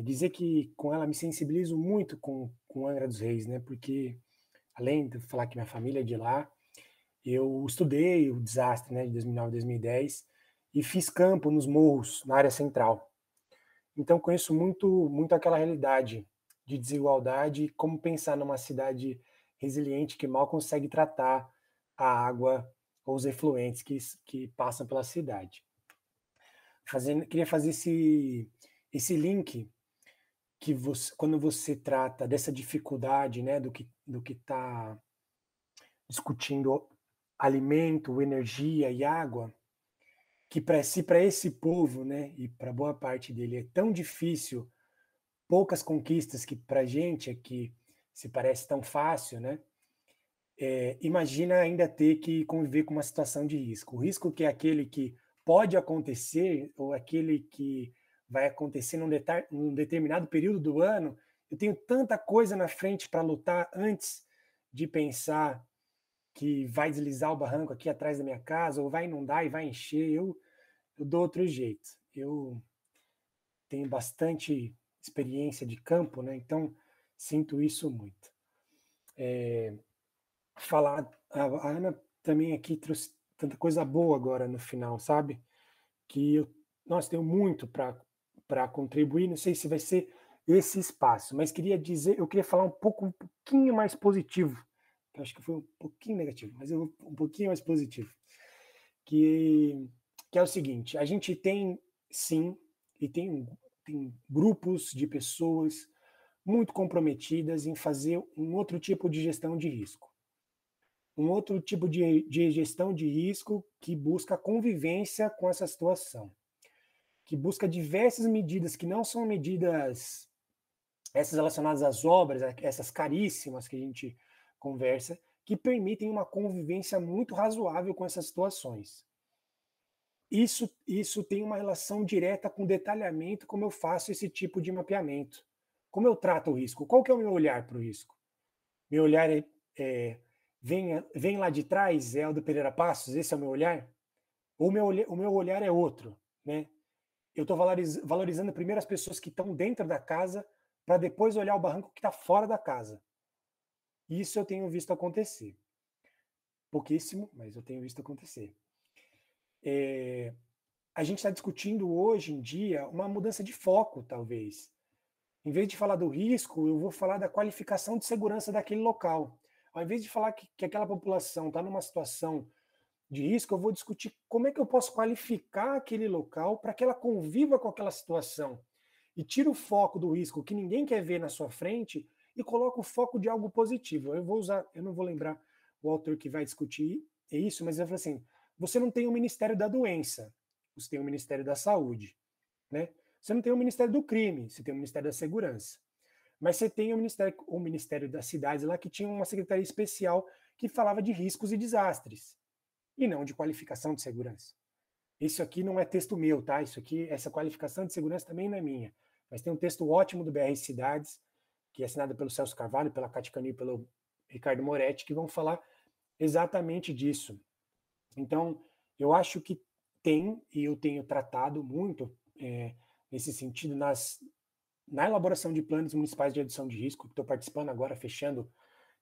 Speaker 3: Dizer que com ela me sensibilizo muito com Angra dos Reis, né, porque além de falar que minha família é de lá, eu estudei o desastre, né, de 2009 a 2010 e fiz campo nos morros, na área central. Então conheço muito aquela realidade de desigualdade e como pensar numa cidade resiliente que mal consegue tratar a água ou os efluentes que passam pela cidade. Queria fazer esse link que quando você trata dessa dificuldade, né, do que está discutindo alimento, energia e água, que para esse povo, né, e para boa parte dele é tão difícil, poucas conquistas que para a gente aqui se parece tão fácil, né? Imagina ainda ter que conviver com uma situação de risco. O risco que é aquele que pode acontecer ou aquele que vai acontecer num determinado período do ano. Eu tenho tanta coisa na frente para lutar antes de pensar que vai deslizar o barranco aqui atrás da minha casa, ou vai inundar e vai encher, eu dou outro jeito. Eu tenho bastante experiência de campo, né? Então sinto isso muito. A Ana também aqui trouxe tanta coisa boa agora no final, sabe? Que nós temos muito para contribuir, não sei se vai ser esse espaço, mas eu queria falar um pouquinho mais positivo, que eu acho que foi um pouquinho negativo, mas um pouquinho mais positivo, que é o seguinte: a gente tem, sim, e tem grupos de pessoas muito comprometidas em fazer um outro tipo de gestão de risco. Um outro tipo de gestão de risco que busca convivência com essa situação, que busca diversas medidas que não são medidas essas relacionadas às obras, essas caríssimas que a gente conversa, que permitem uma convivência muito razoável com essas situações. Isso tem uma relação direta com o detalhamento, como eu faço esse tipo de mapeamento. Como eu trato o risco? Qual que é o meu olhar para o risco? Meu olhar vem lá de trás, é o do Pereira Passos, esse é o meu olhar? Ou o meu olhar é outro, né? Eu estou valorizando primeiro as pessoas que estão dentro da casa para depois olhar o barranco que está fora da casa. Isso eu tenho visto acontecer. Pouquíssimo, mas eu tenho visto acontecer. A gente está discutindo hoje em dia uma mudança de foco, talvez. Em vez de falar do risco, eu vou falar da qualificação de segurança daquele local. Ao invés de falar que aquela população está numa situação de risco, eu vou discutir como é que eu posso qualificar aquele local para que ela conviva com aquela situação. E tira o foco do risco que ninguém quer ver na sua frente e coloca o foco de algo positivo. Eu não vou lembrar o autor que vai discutir isso, mas eu falo assim: você não tem o Ministério da Doença, você tem o Ministério da Saúde, né? Você não tem o Ministério do Crime, você tem o Ministério da Segurança. Mas você tem o Ministério das Cidades lá, que tinha uma secretaria especial que falava de riscos e desastres, e não de qualificação de segurança. Isso aqui não é texto meu, tá? Essa qualificação de segurança também não é minha. Mas tem um texto ótimo do BR Cidades, que é assinado pelo Celso Carvalho, pela Cátia Canil e pelo Ricardo Moretti, que vão falar exatamente disso. Então, eu acho que e eu tenho tratado muito nesse sentido na elaboração de planos municipais de redução de risco, que estou participando agora, fechando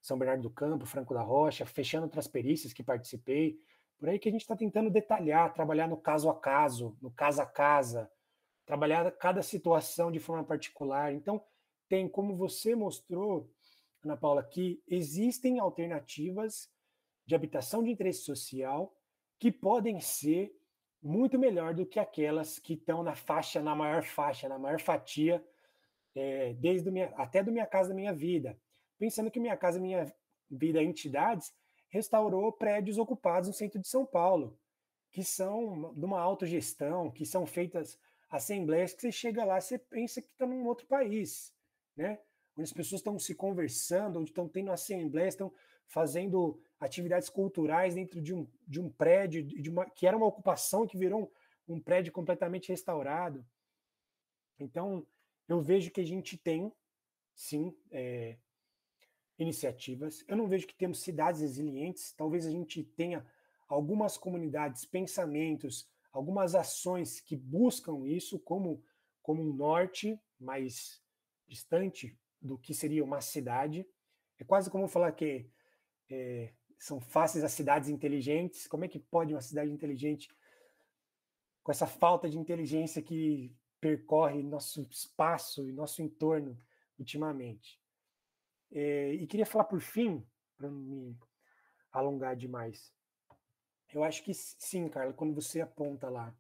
Speaker 3: São Bernardo do Campo, Franco da Rocha, fechando outras perícias que participei, por aí que a gente está tentando detalhar, trabalhar no caso a caso, no casa a casa, trabalhar cada situação de forma particular. Então, tem, como você mostrou, Ana Paula, que existem alternativas de habitação de interesse social que podem ser muito melhor do que aquelas que estão na maior fatia, até do Minha Casa Minha Vida. Pensando que Minha Casa Minha Vida Entidades restaurou prédios ocupados no centro de São Paulo, que são de uma autogestão, que são feitas assembleias que você chega lá, você pensa que está num outro país, né? Onde as pessoas estão se conversando, onde estão tendo assembleias, estão fazendo atividades culturais dentro de um prédio, que era uma ocupação, que virou um prédio completamente restaurado. Então, eu vejo que a gente tem, sim, iniciativas. Eu não vejo que temos cidades resilientes. Talvez a gente tenha algumas comunidades, pensamentos, algumas ações que buscam isso como um norte mais distante do que seria uma cidade. É quase como falar que são fáceis as cidades inteligentes. Como é que pode uma cidade inteligente, com essa falta de inteligência que percorre nosso espaço e nosso entorno ultimamente? E queria falar por fim, para não me alongar demais, eu acho que sim, Carla, quando você aponta lá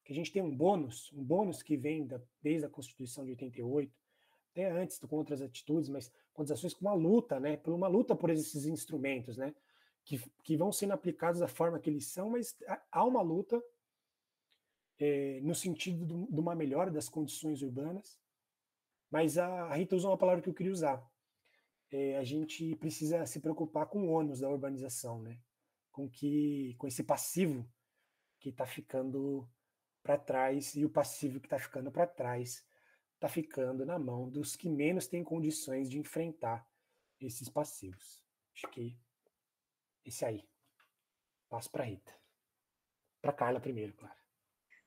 Speaker 3: que a gente tem um bônus que vem desde a Constituição de 88, até antes com outras atitudes, mas com as ações, com uma luta, né, por uma luta por esses instrumentos, né, que vão sendo aplicados da forma que eles são, mas há uma luta no sentido de uma melhora das condições urbanas. Mas a Rita usou uma palavra que eu queria usar. A gente precisa se preocupar com o ônus da urbanização, né? Com esse passivo que está ficando para trás, e o passivo que está ficando para trás está ficando na mão dos que menos têm condições de enfrentar esses passivos. Acho que esse aí. Passo para a Rita. Para a Carla primeiro, claro.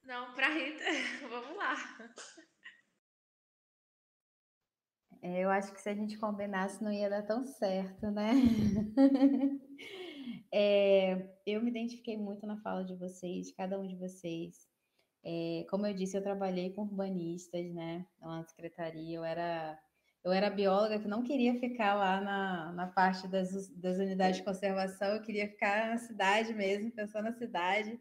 Speaker 1: Não, para a Rita, vamos lá.
Speaker 4: Eu acho que se a gente combinasse não ia dar tão certo, né? Eu me identifiquei muito na fala de vocês, de cada um de vocês. Como eu disse, eu trabalhei com urbanistas, né? Lá na secretaria, eu era bióloga que não queria ficar lá na parte das unidades de conservação, eu queria ficar na cidade mesmo, pensando na cidade.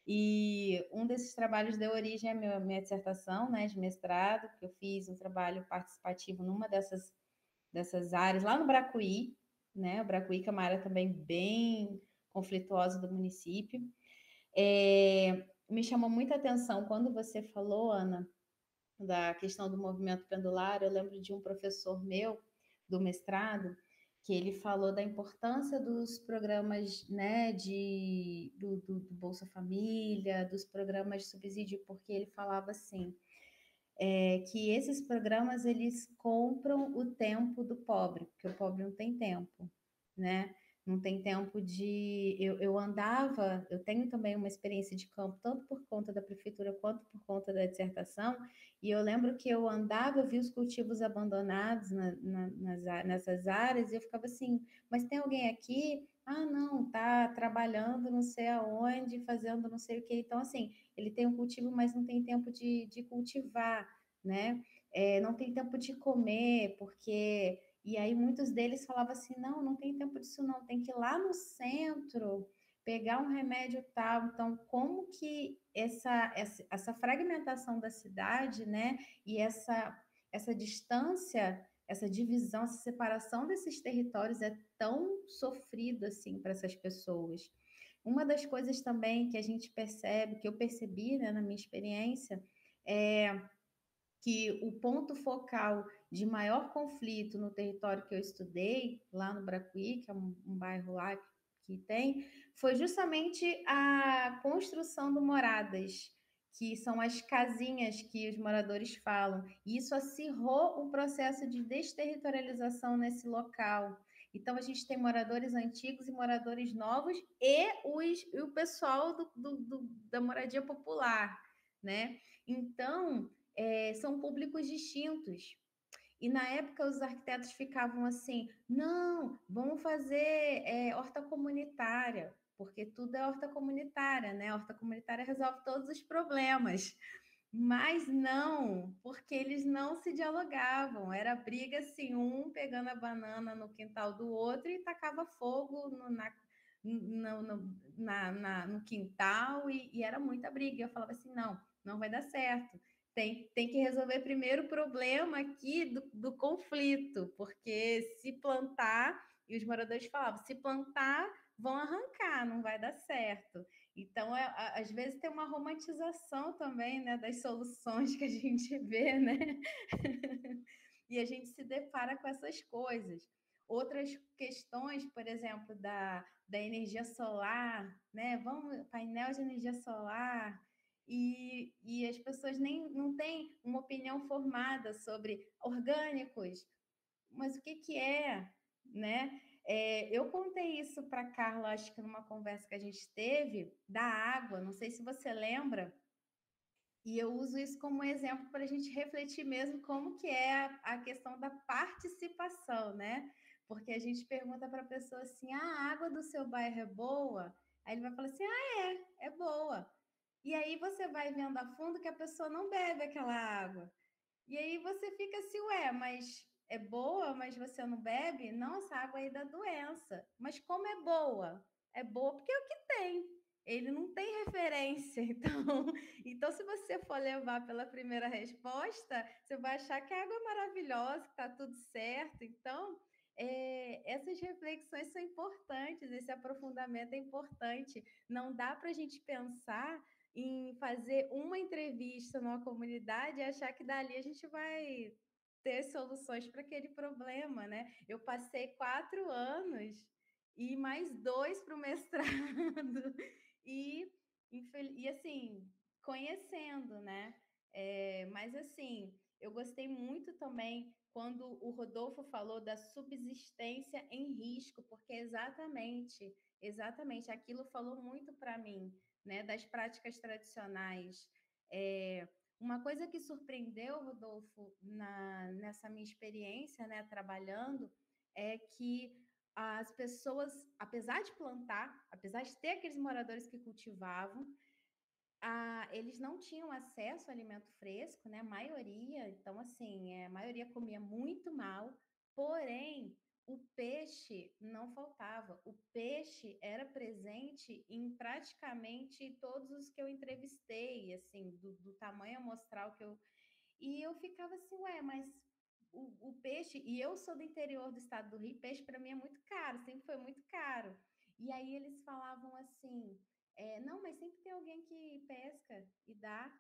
Speaker 4: E um desses trabalhos deu origem à minha dissertação, né, de mestrado, que eu fiz um trabalho participativo numa dessas áreas, lá no Bracuí, né? O Bracuí, que é uma área também bem conflituosa do município. Me chamou muita atenção quando você falou, Ana, da questão do movimento pendular. Eu lembro de um professor meu do mestrado que ele falou da importância dos programas, né, do Bolsa Família, dos programas de subsídio, porque ele falava assim, que esses programas eles compram o tempo do pobre, porque o pobre não tem tempo, né? Não tem tempo de... Eu andava, eu tenho também uma experiência de campo, tanto por conta da prefeitura quanto por conta da dissertação, e eu lembro que eu andava, eu vi os cultivos abandonados nessas áreas, e eu ficava assim, mas tem alguém aqui? Ah, não, tá trabalhando não sei aonde, fazendo não sei o que. Então, assim, ele tem um cultivo, mas não tem tempo de cultivar, né? Não tem tempo de comer, porque... E aí muitos deles falavam assim, não tem tempo disso não, tem que ir lá no centro, pegar um remédio tal. Então, como que essa fragmentação da cidade, né? E essa distância, essa divisão, essa separação desses territórios é tão sofrido assim para essas pessoas. Uma das coisas também que a gente percebe, que eu percebi, né, na minha experiência, é que o ponto focal de maior conflito no território que eu estudei, lá no Bracuí, que é um bairro lá que tem, foi justamente a construção de moradas, que são as casinhas que os moradores falam. E isso acirrou o processo de desterritorialização nesse local. Então, a gente tem moradores antigos e moradores novos e o pessoal da moradia popular, né? Então, são públicos distintos. E na época os arquitetos ficavam assim, não, vamos fazer horta comunitária, porque tudo é horta comunitária, né? A horta comunitária resolve todos os problemas. Mas não, porque eles não se dialogavam. Era briga assim, um pegando a banana no quintal do outro e tacava fogo no quintal e era muita briga. Eu falava assim, não vai dar certo. Tem que resolver primeiro o problema aqui do conflito, porque se plantar, e os moradores falavam, se plantar, vão arrancar, não vai dar certo. Então, às vezes tem uma romantização também, né, das soluções que a gente vê, né? E a gente se depara com essas coisas. Outras questões, por exemplo, da energia solar, né? Vamos, painel de energia solar, e as pessoas não têm uma opinião formada sobre orgânicos, mas o que é, né? Eu contei isso para a Carla, acho que numa conversa que a gente teve, da água, não sei se você lembra, e eu uso isso como exemplo para a gente refletir mesmo como que é a questão da participação, né? Porque a gente pergunta para a pessoa assim, a água do seu bairro é boa? Aí ele vai falar assim, é boa. E aí você vai vendo a fundo que a pessoa não bebe aquela água. E aí você fica assim, mas é boa, mas você não bebe? Não, essa água aí dá doença. Mas como é boa? É boa porque é o que tem. Ele não tem referência. Então se você for levar pela primeira resposta, você vai achar que a água é maravilhosa, que está tudo certo. Então, essas reflexões são importantes, esse aprofundamento é importante. Não dá para a gente pensar em fazer uma entrevista numa comunidade e achar que dali a gente vai ter soluções para aquele problema, né? Eu passei 4 anos e mais 2 para o mestrado e assim, conhecendo, né? Mas assim, eu gostei muito também quando o Rodolfo falou da subsistência em risco, porque exatamente, aquilo falou muito para mim, né, das práticas tradicionais. Uma coisa que surpreendeu, Rodolfo, nessa minha experiência, né, trabalhando, é que as pessoas, apesar de plantar, apesar de ter aqueles moradores que cultivavam, eles não tinham acesso a alimento fresco, né? A maioria, então assim, a maioria comia muito mal, porém o peixe não faltava. O peixe era presente em praticamente todos os que eu entrevistei, assim, do tamanho amostral que eu... E eu ficava assim, mas o peixe... E eu sou do interior do estado do Rio, peixe para mim é muito caro, sempre foi muito caro. E aí eles falavam assim... não, mas sempre tem alguém que pesca e dá.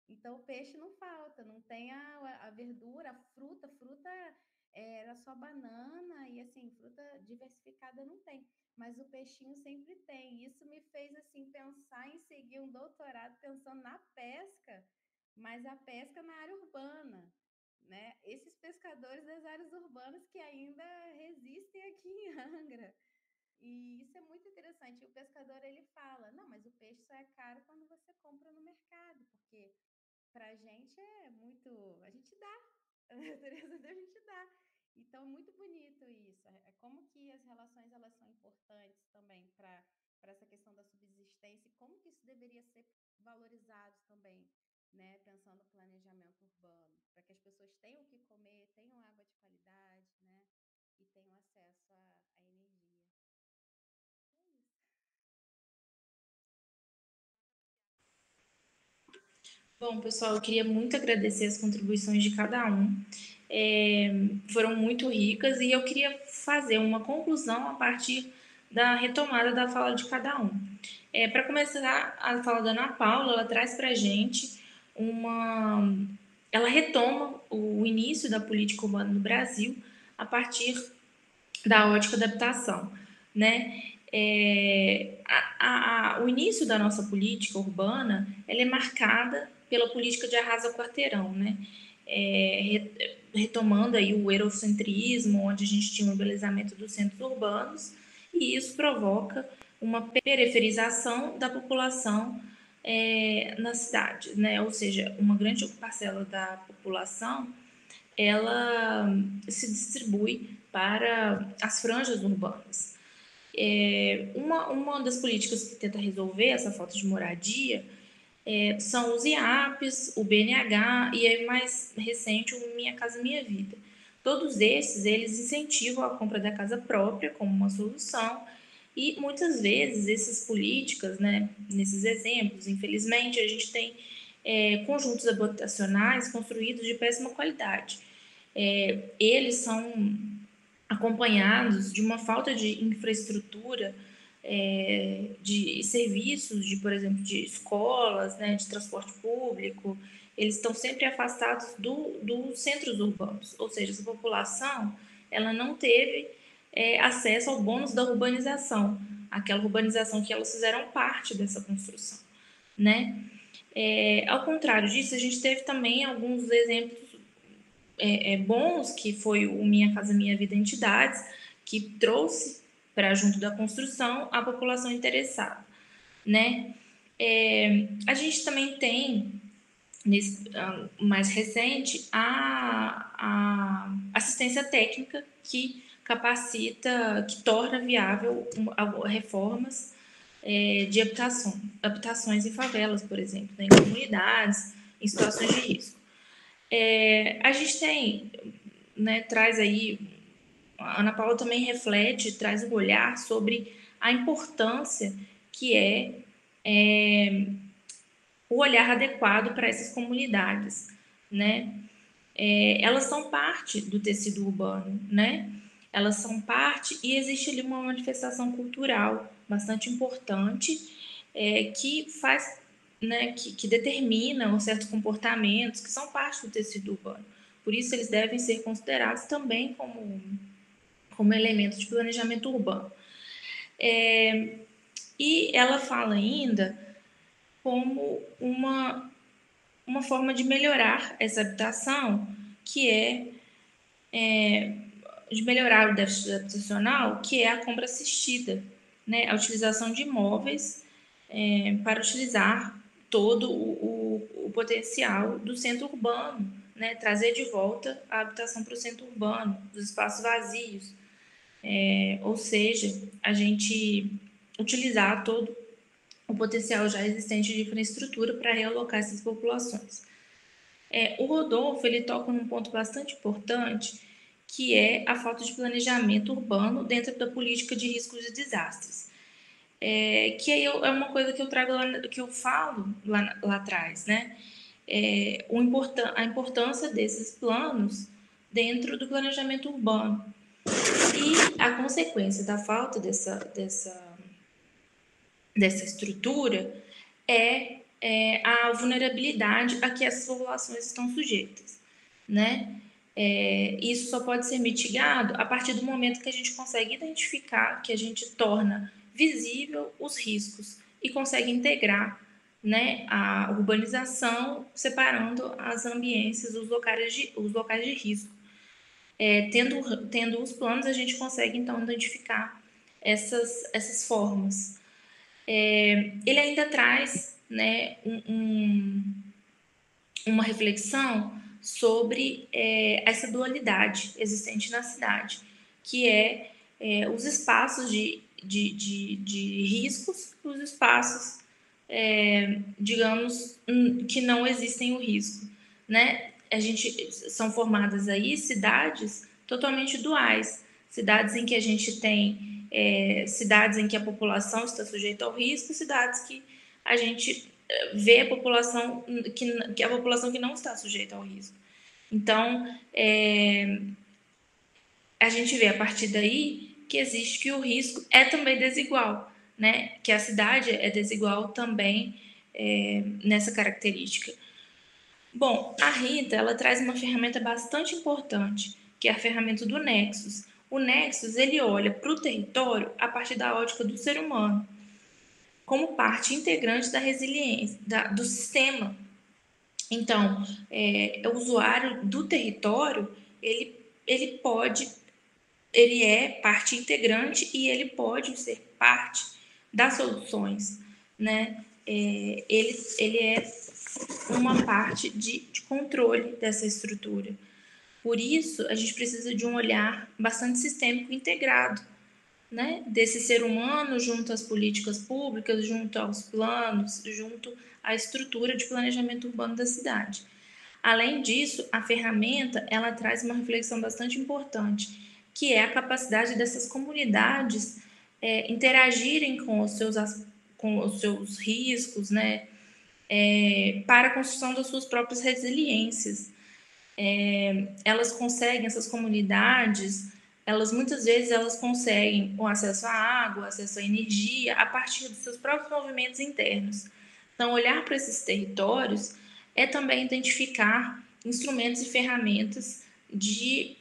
Speaker 4: Então o peixe não falta, não tem a verdura, a fruta era só banana e assim, fruta diversificada não tem, mas o peixinho sempre tem. Isso me fez assim pensar em seguir um doutorado pensando na pesca, mas a pesca na área urbana, né? Esses pescadores das áreas urbanas que ainda resistem aqui em Angra. E isso é muito interessante. E o pescador, ele fala, não, mas o peixe só é caro quando você compra no mercado, porque pra gente é muito... A gente dá. A natureza da gente dá. Então, é muito bonito isso. É como que as relações, elas são importantes também para essa questão da subsistência e como que isso deveria ser valorizado também, né? Pensando no planejamento urbano, para que as pessoas tenham o que comer, tenham água de qualidade, né? E tenham acesso à energia.
Speaker 1: Bom, pessoal, eu queria muito agradecer as contribuições de cada um. Foram muito ricas e eu queria fazer uma conclusão a partir da retomada da fala de cada um. Para começar, a fala da Ana Paula, ela traz para a gente ela retoma o início da política urbana no Brasil a partir da ótica da habitação, né? O início da nossa política urbana, ela é marcada pela política de arrasa quarteirão, né? Retomando aí o eurocentrismo, onde a gente tinha o embelezamento dos centros urbanos, e isso provoca uma periferização da população na cidade, né? Ou seja, uma grande parcela da população ela se distribui para as franjas urbanas. Uma das políticas que tenta resolver essa falta de moradia são os IAPs, o BNH e aí mais recente o Minha Casa Minha Vida. Todos esses, eles incentivam a compra da casa própria como uma solução e muitas vezes essas políticas, né, nesses exemplos, infelizmente, a gente tem conjuntos habitacionais construídos de péssima qualidade. Eles são acompanhados de uma falta de infraestrutura, de serviços, por exemplo, de escolas, né, de transporte público. Eles estão sempre afastados dos centros urbanos, ou seja, essa população ela não teve acesso ao bônus da urbanização, aquela urbanização que elas fizeram parte dessa construção, né? Ao contrário disso, a gente teve também alguns exemplos bons, que foi o Minha Casa Minha Vida Entidades, que trouxe para junto da construção a população interessada, né? A gente também tem, mais recente, a assistência técnica que capacita, que torna viável reformas de habitações em favelas, por exemplo, né, em comunidades, em situações de risco. A gente tem, né, traz aí, a Ana Paula também reflete, traz um olhar sobre a importância que o olhar adequado para essas comunidades, né? Elas são parte do tecido urbano, né? Elas são parte e existe ali uma manifestação cultural bastante importante que faz, né, que determina certos comportamentos que são parte do tecido urbano. Por isso, eles devem ser considerados também como elementos de planejamento urbano. E ela fala ainda como uma forma de melhorar essa habitação, que de melhorar o déficit habitacional, que é a compra assistida, né? A utilização de imóveis para utilizar todo o potencial do centro urbano, né? Trazer de volta a habitação para o centro urbano, dos espaços vazios. Ou seja, a gente utilizar todo o potencial já existente de infraestrutura para realocar essas populações. O Rodolfo ele toca num ponto bastante importante, que é a falta de planejamento urbano dentro da política de riscos e desastres. Que aí é uma coisa que eu trago lá, que eu falo lá atrás, né? A importância desses planos dentro do planejamento urbano. E a consequência da falta dessa estrutura é a vulnerabilidade a que essas populações estão sujeitas, né? Isso só pode ser mitigado a partir do momento que a gente consegue identificar, que a gente torna visível os riscos e consegue integrar, né, a urbanização, separando as ambiências, os locais de risco. Tendo os planos, a gente consegue, então, identificar essas formas. Ele ainda traz, né, uma reflexão sobre essa dualidade existente na cidade, que os espaços de riscos e os espaços, digamos, que não existem o risco, né? São formadas aí cidades totalmente duais, cidades em que a gente tem cidades em que a população está sujeita ao risco, cidades que a gente vê a população que não está sujeita ao risco. Então, a gente vê a partir daí que o risco é também desigual, né? Que a cidade é desigual também nessa característica. Bom, a Rita ela traz uma ferramenta bastante importante, que é a ferramenta do Nexus. O Nexus ele olha para o território a partir da ótica do ser humano, como parte integrante da resiliência, do sistema. Então, o usuário do território, ele é parte integrante e ele pode ser parte das soluções, né? ele é uma parte de controle dessa estrutura. Por isso, a gente precisa de um olhar bastante sistêmico e integrado, né, desse ser humano junto às políticas públicas, junto aos planos, junto à estrutura de planejamento urbano da cidade. Além disso, a ferramenta ela traz uma reflexão bastante importante, que é a capacidade dessas comunidades interagirem com os seus riscos, né, para a construção das suas próprias resiliências. Elas conseguem, essas comunidades, muitas vezes elas conseguem o acesso à água, o acesso à energia, a partir dos seus próprios movimentos internos. Então, olhar para esses territórios é também identificar instrumentos e ferramentas de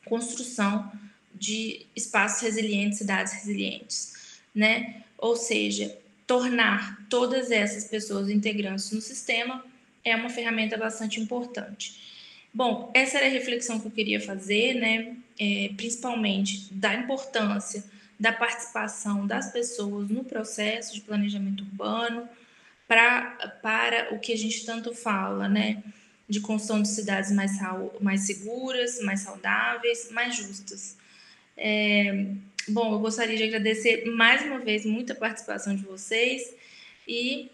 Speaker 1: construção de espaços resilientes, cidades resilientes, né? Ou seja, tornar todas essas pessoas integrantes no sistema é uma ferramenta bastante importante. Bom, essa era a reflexão que eu queria fazer, né? Principalmente da importância da participação das pessoas no processo de planejamento urbano, para o que a gente tanto fala, né? De construção de cidades mais seguras, mais saudáveis, mais justas. Bom, eu gostaria de agradecer mais uma vez muito a participação de vocês e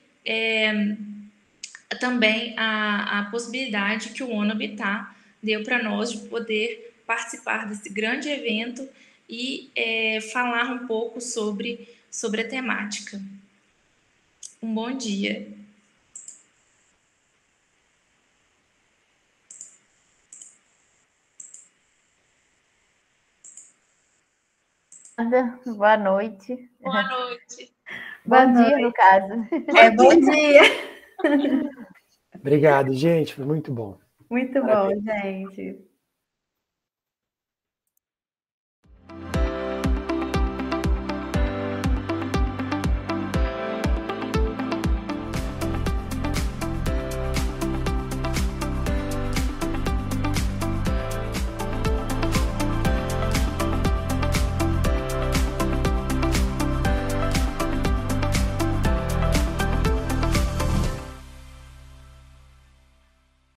Speaker 1: também a possibilidade que o ONU Habitat deu para nós de poder participar desse grande evento e falar um pouco sobre a temática. Um bom dia.
Speaker 2: Boa noite.
Speaker 1: Boa noite.
Speaker 2: Bom dia, no caso.
Speaker 4: Bom dia.
Speaker 3: Obrigado, gente. Foi muito bom.
Speaker 4: Muito bom, gente.